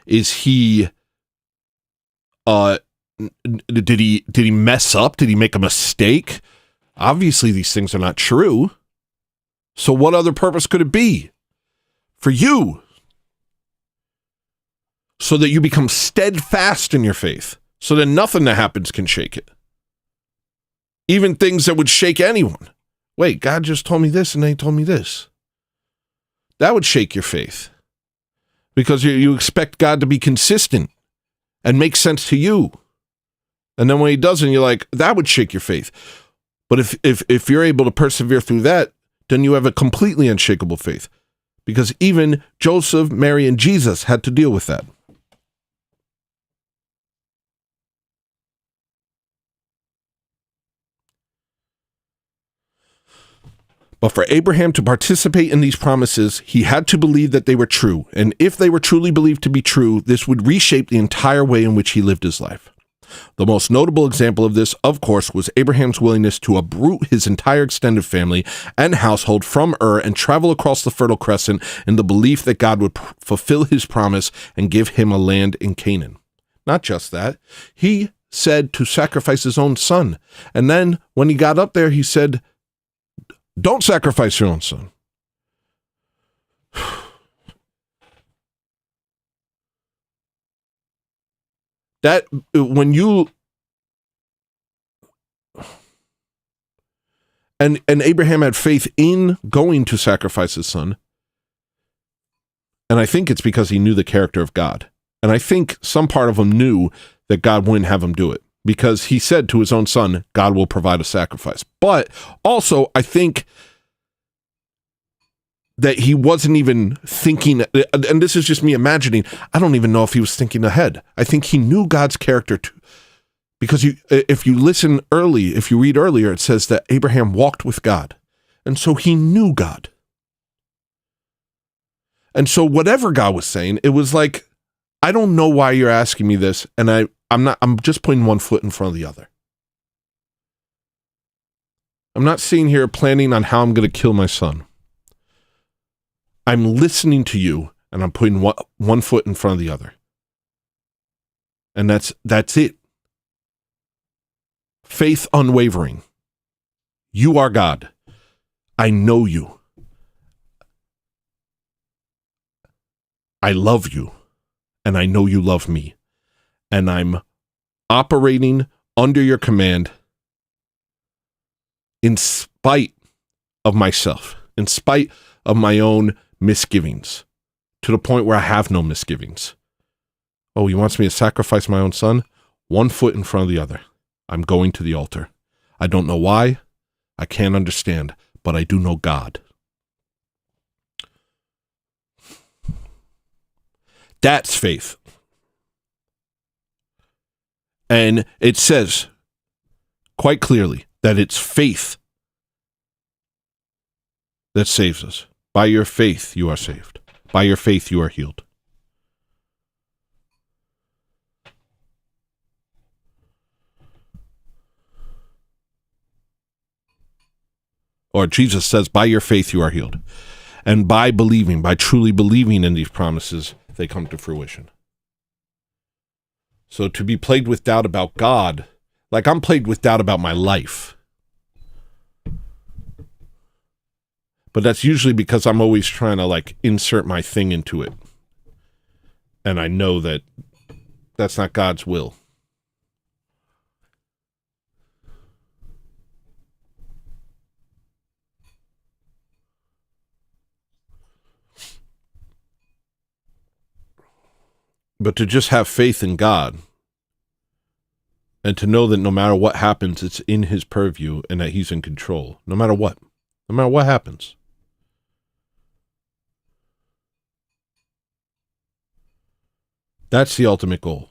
Is he, did he mess up? Did he make a mistake? Obviously, these things are not true. So what other purpose could it be? For you. So that you become steadfast in your faith. So that nothing that happens can shake it. Even things that would shake anyone. Wait, God just told me this and then he told me this. That would shake your faith. Because you expect God to be consistent and make sense to you. And then when he doesn't, you're like, that would shake your faith. But if you're able to persevere through that, then you have a completely unshakable faith. Because even Joseph, Mary, and Jesus had to deal with that. But for Abraham to participate in these promises, he had to believe that they were true. And if they were truly believed to be true, this would reshape the entire way in which he lived his life. The most notable example of this, of course, was Abraham's willingness to uproot his entire extended family and household from Ur and travel across the Fertile Crescent in the belief that God would fulfill his promise and give him a land in Canaan. Not just that, he said to sacrifice his own son. And then when he got up there, he said, don't sacrifice your own son. That when you And Abraham had faith in going to sacrifice his son. And I think it's because he knew the character of God. And I think some part of him knew that God wouldn't have him do it, because he said to his own son, God will provide a sacrifice. But also, I think that he wasn't even thinking, and this is just me imagining, I don't even know if he was thinking ahead. I think he knew God's character too. Because if you read earlier, it says that Abraham walked with God. And so he knew God. And so whatever God was saying, it was like, I don't know why you're asking me this, and I'm just putting one foot in front of the other. I'm not sitting here planning on how I'm going to kill my son. I'm listening to you, and I'm putting one foot in front of the other. And that's it. Faith unwavering. You are God. I know you. I love you. And I know you love me. And I'm operating under your command in spite of myself, in spite of my own misgivings, to the point where I have no misgivings. Oh, he wants me to sacrifice my own son? One foot in front of the other. I'm going to the altar. I don't know why. I can't understand, but I do know God. That's faith. And it says quite clearly that it's faith that saves us. By your faith, you are saved. By your faith, you are healed. Or Jesus says, by your faith, you are healed. And by truly believing in these promises, they come to fruition. So to be plagued with doubt about God, like I'm plagued with doubt about my life. But that's usually because I'm always trying to insert my thing into it. And I know that that's not God's will. But to just have faith in God and to know that no matter what happens, it's in his purview and that he's in control, no matter what happens. That's the ultimate goal.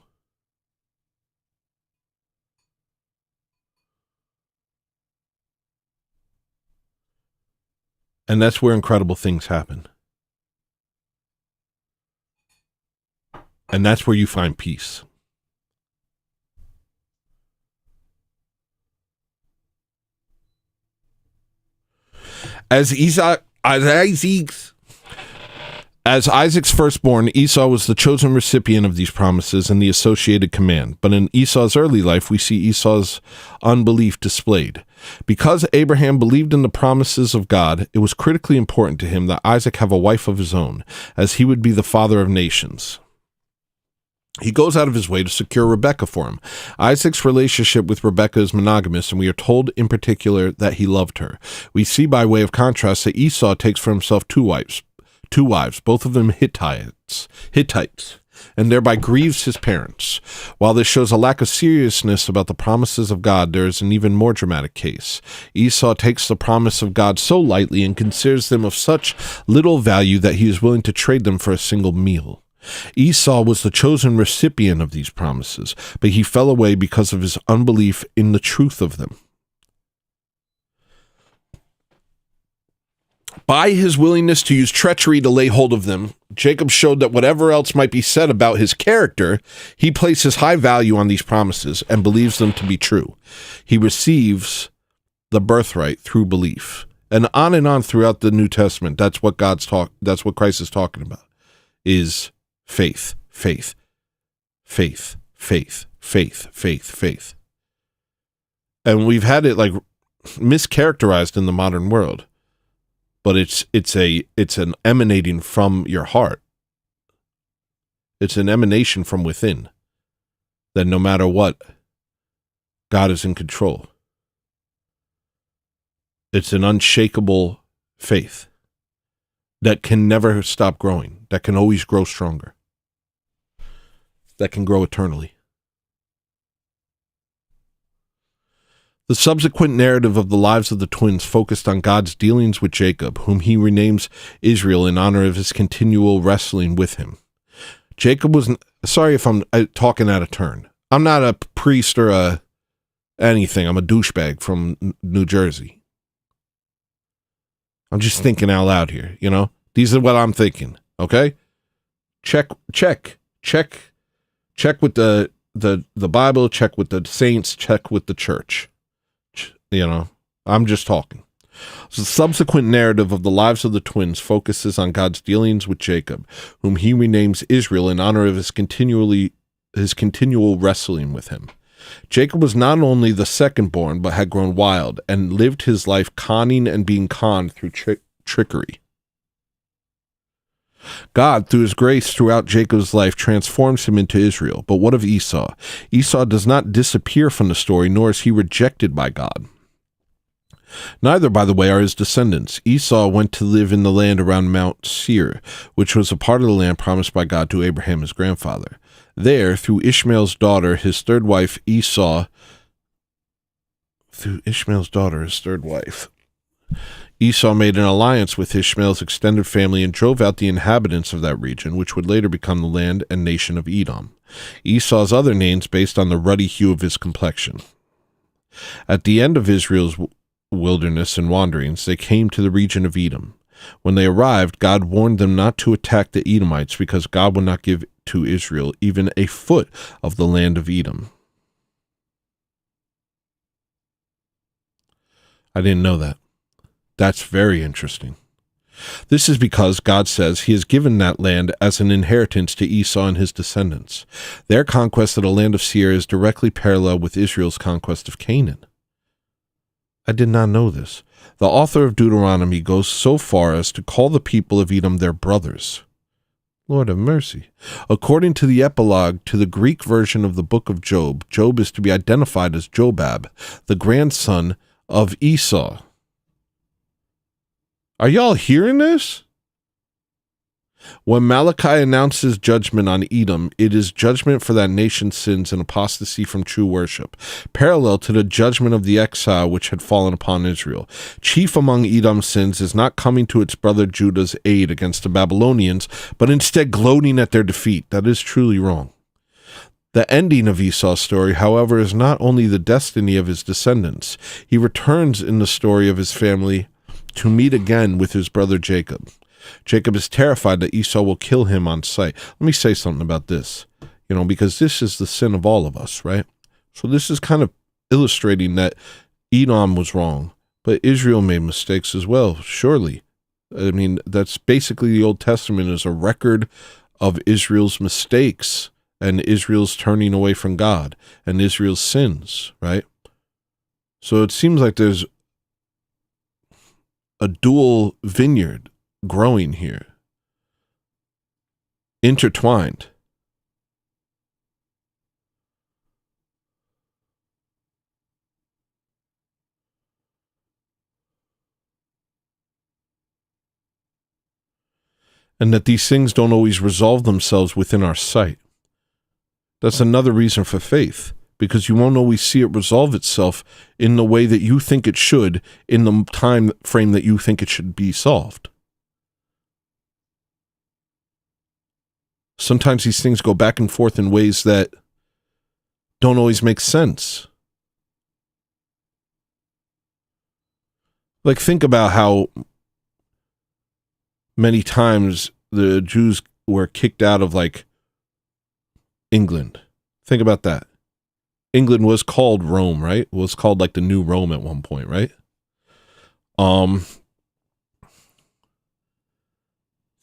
And that's where incredible things happen. And that's where you find peace. As Isaac's firstborn, Esau was the chosen recipient of these promises and the associated command. But in Esau's early life, we see Esau's unbelief displayed. Because Abraham believed in the promises of God, it was critically important to him that Isaac have a wife of his own, as he would be the father of nations. He goes out of his way to secure Rebekah for him. Isaac's relationship with Rebekah is monogamous, and we are told in particular that he loved her. We see by way of contrast that Esau takes for himself two wives, both of them Hittites, and thereby grieves his parents. While this shows a lack of seriousness about the promises of God, there is an even more dramatic case. Esau takes the promise of God so lightly and considers them of such little value that he is willing to trade them for a single meal. Esau was the chosen recipient of these promises, but he fell away because of his unbelief in the truth of them. By his willingness to use treachery to lay hold of them, Jacob showed that whatever else might be said about his character, he places high value on these promises and believes them to be true. He receives the birthright through belief. And on throughout the New Testament, that's what Christ is talking about, is faith, faith, faith, faith, faith, faith, faith. And we've had it mischaracterized in the modern world. But it's an emanating from your heart. It's an emanation from within. That no matter what, God is in control. It's an unshakable faith that can never stop growing, that can always grow stronger, that can grow eternally. The subsequent narrative of the lives of the twins focused on God's dealings with Jacob, whom he renames Israel in honor of his continual wrestling with him. Jacob was, sorry if I'm talking out of turn. I'm not a priest or anything. I'm a douchebag from New Jersey. I'm just thinking out loud here, you know? These are what I'm thinking, okay? Check with the Bible, check with the saints, check with the church. You know, I'm just talking. So the subsequent narrative of the lives of the twins focuses on God's dealings with Jacob, whom he renames Israel in honor of his continual wrestling with him. Jacob was not only the second born, but had grown wild and lived his life conning and being conned through trickery. God, through his grace throughout Jacob's life, transforms him into Israel. But what of Esau? Esau does not disappear from the story, nor is he rejected by God. Neither, by the way, are his descendants. Esau went to live in the land around Mount Seir, which was a part of the land promised by God to Abraham, his grandfather. There, through Ishmael's daughter, his third wife, Esau made an alliance with Ishmael's extended family and drove out the inhabitants of that region, which would later become the land and nation of Edom. Esau's other names based on the ruddy hue of his complexion. At the end of Israel's wilderness and wanderings, they came to the region of Edom. When they arrived, God warned them not to attack the Edomites because God would not give to Israel even a foot of the land of Edom. I didn't know that. That's very interesting. This is because God says he has given that land as an inheritance to Esau and his descendants. Their conquest of the land of Seir is directly parallel with Israel's conquest of Canaan. I did not know this. The author of Deuteronomy goes so far as to call the people of Edom their brothers. Lord have mercy. According to the epilogue to the Greek version of the book of Job, Job is to be identified as Jobab, the grandson of Esau. Are y'all hearing this? When Malachi announces judgment on Edom, it is judgment for that nation's sins and apostasy from true worship, parallel to the judgment of the exile which had fallen upon Israel. Chief among Edom's sins is not coming to its brother Judah's aid against the Babylonians, but instead gloating at their defeat. That is truly wrong. The ending of Esau's story, however, is not only the destiny of his descendants. He returns in the story of his family to meet again with his brother Jacob. Jacob is terrified that Esau will kill him on sight. Let me say something about this, because this is the sin of all of us, right? So this is kind of illustrating that Edom was wrong, but Israel made mistakes as well, surely. I mean, that's basically the Old Testament is a record of Israel's mistakes and Israel's turning away from God and Israel's sins, right? So it seems like there's a dual vineyard growing here, intertwined. And that these things don't always resolve themselves within our sight. That's another reason for faith, because you won't always see it resolve itself in the way that you think it should, in the time frame that you think it should be solved. Sometimes these things go back and forth in ways that don't always make sense. Like, think about how many times the Jews were kicked out of, England. Think about that. England was called Rome, right? It was called, the New Rome at one point, right?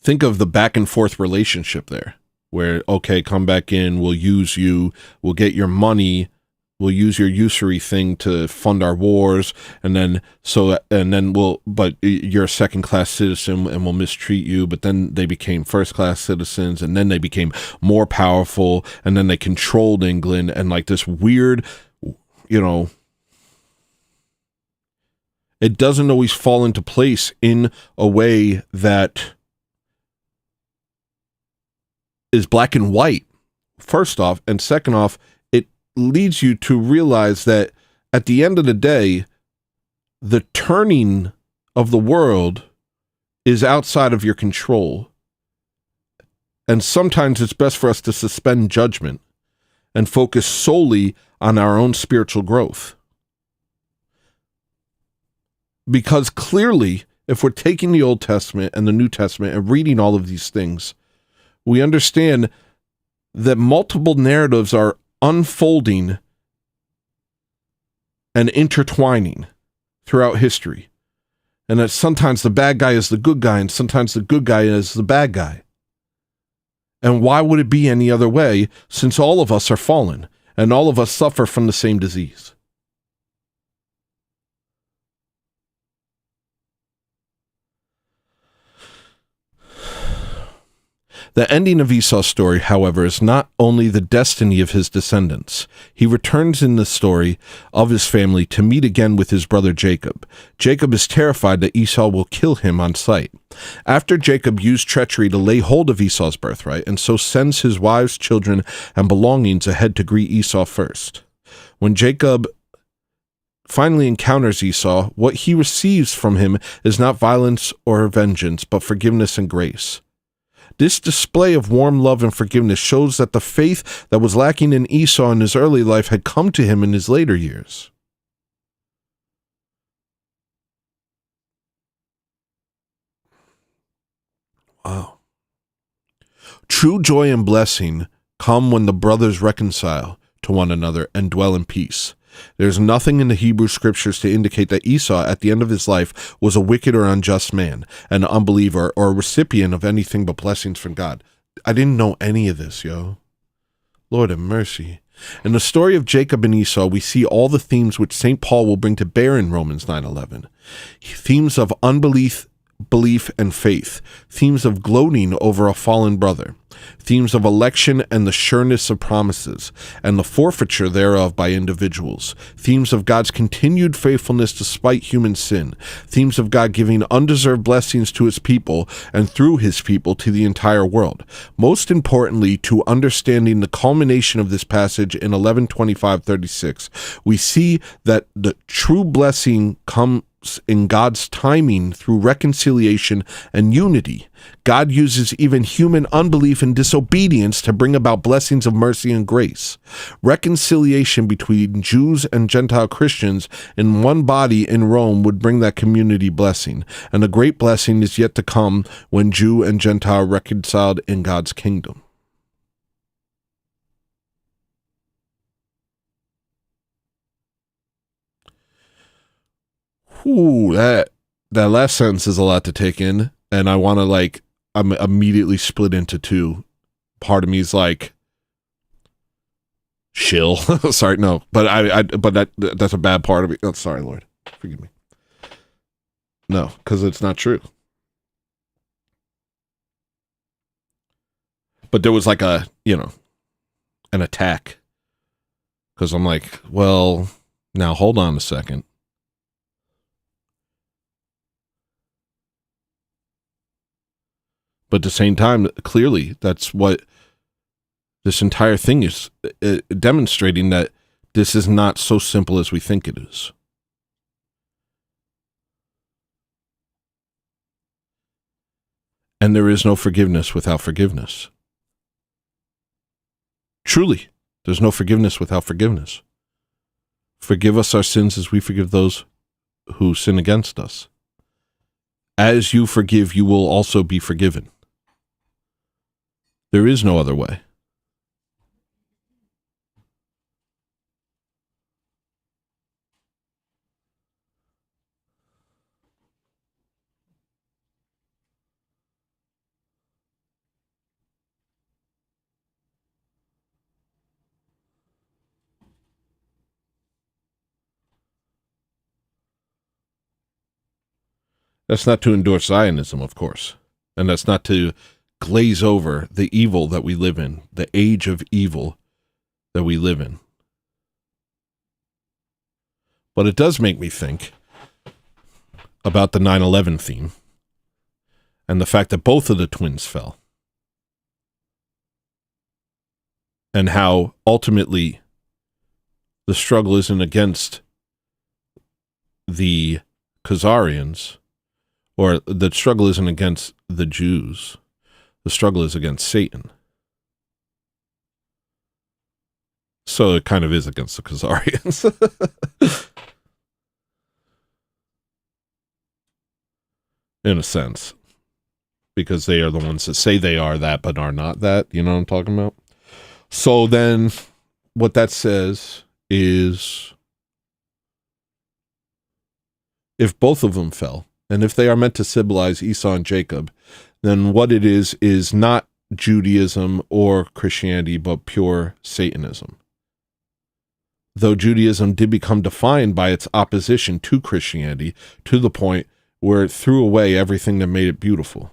Think of the back and forth relationship there. Where, okay, come back in, we'll use you, we'll get your money, we'll use your usury thing to fund our wars, but you're a second-class citizen and we'll mistreat you, but then they became first-class citizens, and then they became more powerful, and then they controlled England, and this weird, It doesn't always fall into place in a way that is black and white, first off. And second off, it leads you to realize that at the end of the day, the turning of the world is outside of your control. And sometimes it's best for us to suspend judgment and focus solely on our own spiritual growth. Because clearly, if we're taking the Old Testament and the New Testament and reading all of these things, we understand that multiple narratives are unfolding and intertwining throughout history. And that sometimes the bad guy is the good guy, and sometimes the good guy is the bad guy. And why would it be any other way, since all of us are fallen, and all of us suffer from the same disease? The ending of Esau's story, however, is not only the destiny of his descendants. He returns in the story of his family to meet again with his brother Jacob. Jacob is terrified that Esau will kill him on sight. After Jacob used treachery to lay hold of Esau's birthright, and so sends his wives, children, and belongings ahead to greet Esau first. When Jacob finally encounters Esau, what he receives from him is not violence or vengeance, but forgiveness and grace. This display of warm love and forgiveness shows that the faith that was lacking in Esau in his early life had come to him in his later years. Wow. True joy and blessing come when the brothers reconcile to one another and dwell in peace. There's nothing in the Hebrew scriptures to indicate that Esau, at the end of his life, was a wicked or unjust man, an unbeliever, or a recipient of anything but blessings from God. I didn't know any of this, yo. Lord have mercy. In the story of Jacob and Esau, we see all the themes which St. Paul will bring to bear in Romans 9:11. Themes of unbelief, belief, and faith. Themes of gloating over a fallen brother. Themes of election and the sureness of promises, and the forfeiture thereof by individuals. Themes of God's continued faithfulness despite human sin. Themes of God giving undeserved blessings to his people and through his people to the entire world. Most importantly, to understanding the culmination of this passage in 11:25-36, we see that the true blessing comes in God's timing through reconciliation and unity. God uses even human unbelief and disobedience to bring about blessings of mercy and grace. Reconciliation between Jews and Gentile Christians in one body in Rome would bring that community blessing, and a great blessing is yet to come when Jew and Gentile are reconciled in God's kingdom. Ooh, that last sentence is a lot to take in, and I want to I'm immediately split into two. Part of me is like, chill. Sorry, no, but that's a bad part of me. Oh, sorry, Lord, forgive me. No, because it's not true. But there was like an attack, because I'm like, well, now hold on a second. But at the same time, clearly, that's what this entire thing is demonstrating, that this is not so simple as we think it is. And there is no forgiveness without forgiveness. Truly, there's no forgiveness without forgiveness. Forgive us our sins as we forgive those who sin against us. As you forgive, you will also be forgiven. There is no other way. That's not to endorse Zionism, of course. And that's not to glaze over the evil that we live in, the age of evil that we live in. But it does make me think, about the 9/11 theme and the fact that both of the twins fell. And how ultimately the struggle isn't against the Khazarians, or the struggle isn't against the Jews. The struggle is against Satan. So it kind of is against the Khazarians. In a sense. Because they are the ones that say they are that, but are not that. You know what I'm talking about? So then, what that says is, if both of them fell, and if they are meant to symbolize Esau and Jacob, then what it is not Judaism or Christianity, but pure Satanism. Though Judaism did become defined by its opposition to Christianity, to the point where it threw away everything that made it beautiful.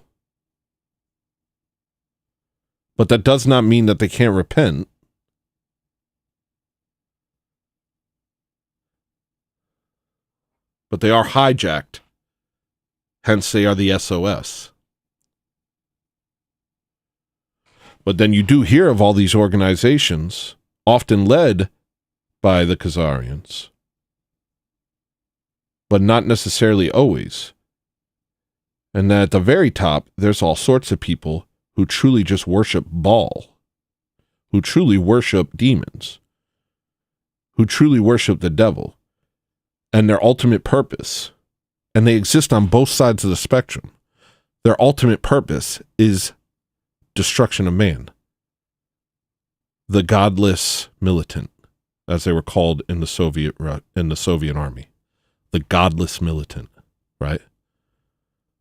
But that does not mean that they can't repent. But they are hijacked. Hence, they are the SOS. But then you do hear of all these organizations, often led by the Khazarians, but not necessarily always. And then at the very top, there's all sorts of people who truly just worship Baal, who truly worship demons, who truly worship the devil, and their ultimate purpose, and they exist on both sides of the spectrum. Their ultimate purpose is destruction of man. The godless militant, as they were called in the Soviet army. The godless militant, right?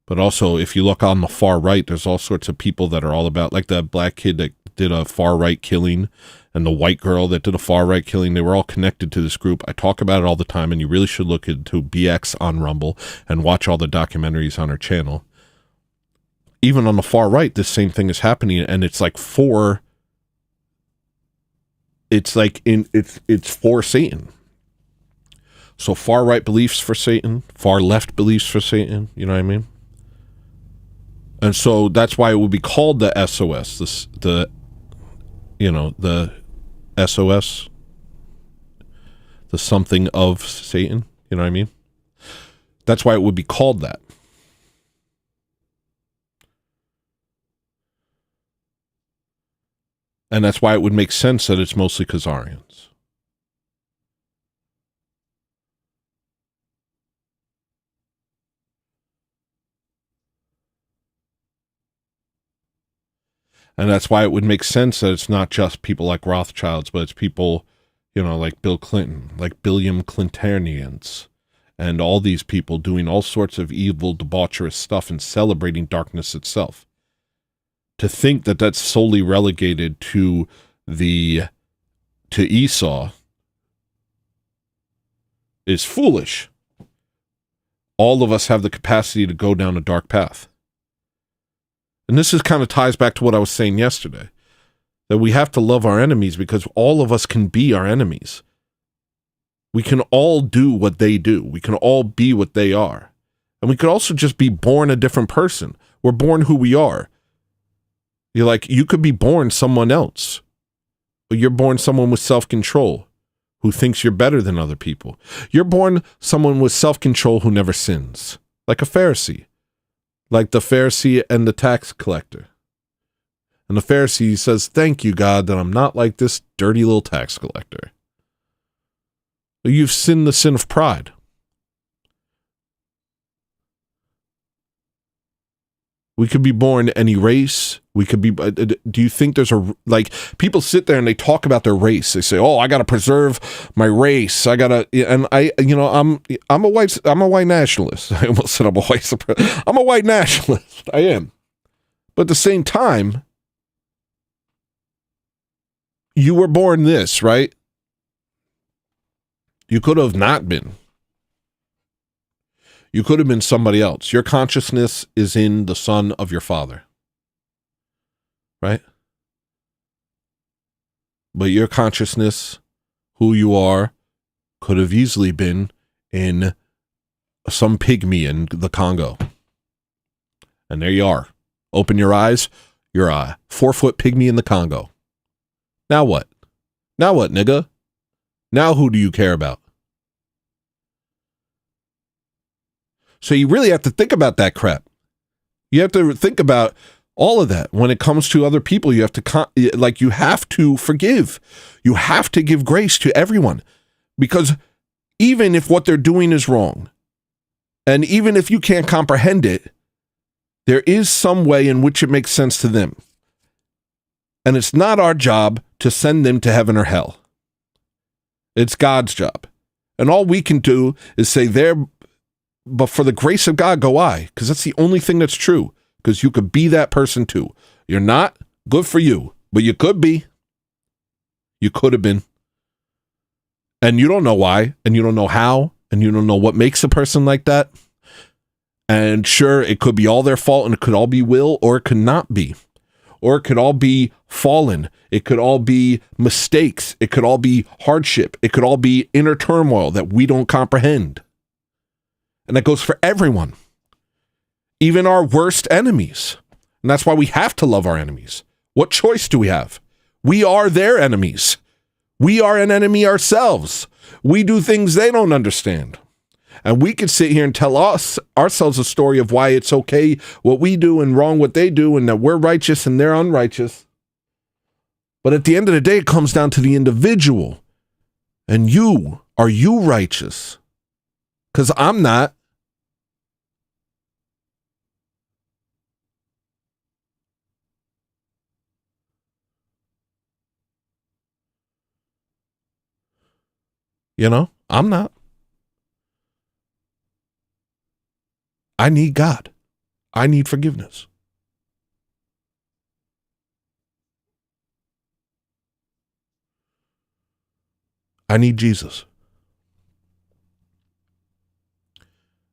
But also, if you look on the far right, there's all sorts of people that are all about, like the black kid that did a far right killing and the white girl that did a far right killing. They were all connected to this group. I talk about it all the time, and you really should look into BX on Rumble and watch all the documentaries on our channel. Even on the far right, this same thing is happening, and it's like it's for Satan. So far right beliefs for Satan, far left beliefs for Satan, you know what I mean? And so that's why it would be called the SOS, the SOS, the something of Satan, you know what I mean? That's why it would be called that. And that's why it would make sense that it's mostly Khazarians. And that's why it would make sense that it's not just people like Rothschilds, but it's people, like Bill Clinton, like Billiam Clintonians, and all these people doing all sorts of evil, debaucherous stuff and celebrating darkness itself. To think that that's solely relegated to Esau is foolish. All of us have the capacity to go down a dark path. And this kind of ties back to what I was saying yesterday, that we have to love our enemies because all of us can be our enemies. We can all do what they do. We can all be what they are. And we could also just be born a different person. We're born who we are. You could be born someone else, but you're born someone with self-control who thinks you're better than other people. You're born someone with self-control who never sins, like a Pharisee. Like the Pharisee and the tax collector. And the Pharisee says, "Thank you, God, that I'm not like this dirty little tax collector." You've sinned the sin of pride. We could be born any race. We could be, do you think there's people sit there and they talk about their race. They say, "Oh, I got to preserve my race. I'm a white nationalist." I almost said I'm a white nationalist. I am. But at the same time, you were born this, right? You could have not been. You could have been somebody else. Your consciousness is in the Son of your Father. Right? But your consciousness, who you are, could have easily been in some pygmy in the Congo. And there you are. Open your eyes. You're a 4-foot pygmy in the Congo. Now what? Now what, nigga? Now who do you care about? So you really have to think about that crap. You have to think about all of that. When it comes to other people, you have to, you have to forgive. You have to give grace to everyone. Because even if what they're doing is wrong, and even if you can't comprehend it, there is some way in which it makes sense to them. And it's not our job to send them to heaven or hell. It's God's job. And all we can do is say, but for the grace of God go I, because that's the only thing that's true. Because you could be that person too. You're not, good for you, but you could be. You could have been. And you don't know why, and you don't know how, and you don't know what makes a person like that. And sure, it could be all their fault, and it could all be will, or it could not be. Or it could all be fallen. It could all be mistakes. It could all be hardship. It could all be inner turmoil that we don't comprehend. And that goes for everyone. Even our worst enemies. And that's why we have to love our enemies. What choice do we have? We are their enemies. We are an enemy ourselves. We do things they don't understand. And we could sit here and tell ourselves a story of why it's okay what we do and wrong what they do, and that we're righteous and they're unrighteous. But at the end of the day, it comes down to the individual. And are you righteous? Because I'm not. You know, I'm not. I need God. I need forgiveness. I need Jesus.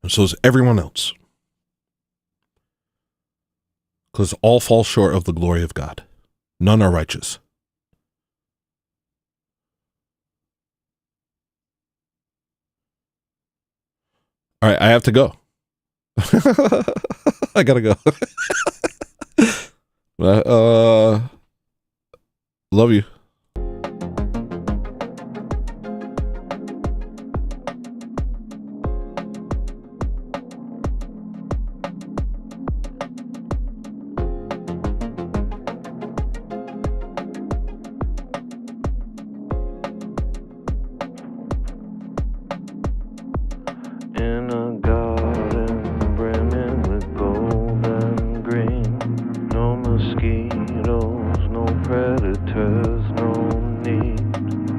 And so does everyone else. Because all fall short of the glory of God. None are righteous. All right, I have to go. I gotta go. Love you. In a garden brimming with gold and green. No mosquitoes, no predators, no need.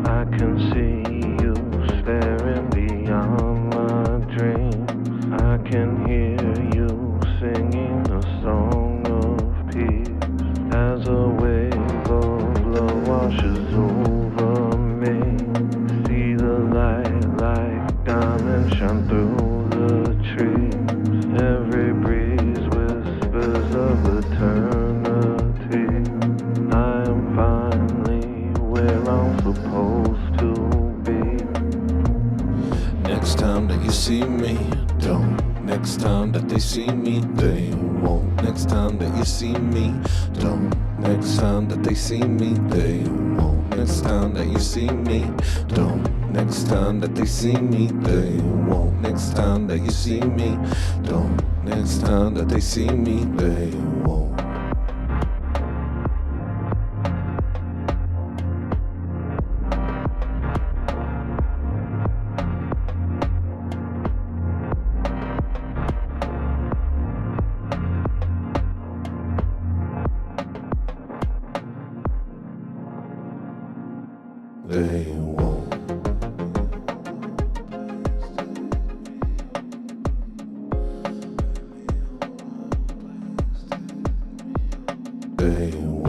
I can see you staring beyond my dreams. I can hear you singing a song of peace. As a wave of love washes over me. See the light like diamonds shine through the trees. Every breeze whispers of eternity. I am finally where I'm supposed to be. Next time that you see me, don't. Next time that they see me, they won't. Next time that you see me, don't. Next time that they see me, they won't. Next time that you see me, don't. Next time that they see me, they won't. Next time that you see me, don't. Next time that they see me, they won't. They won't. They won't.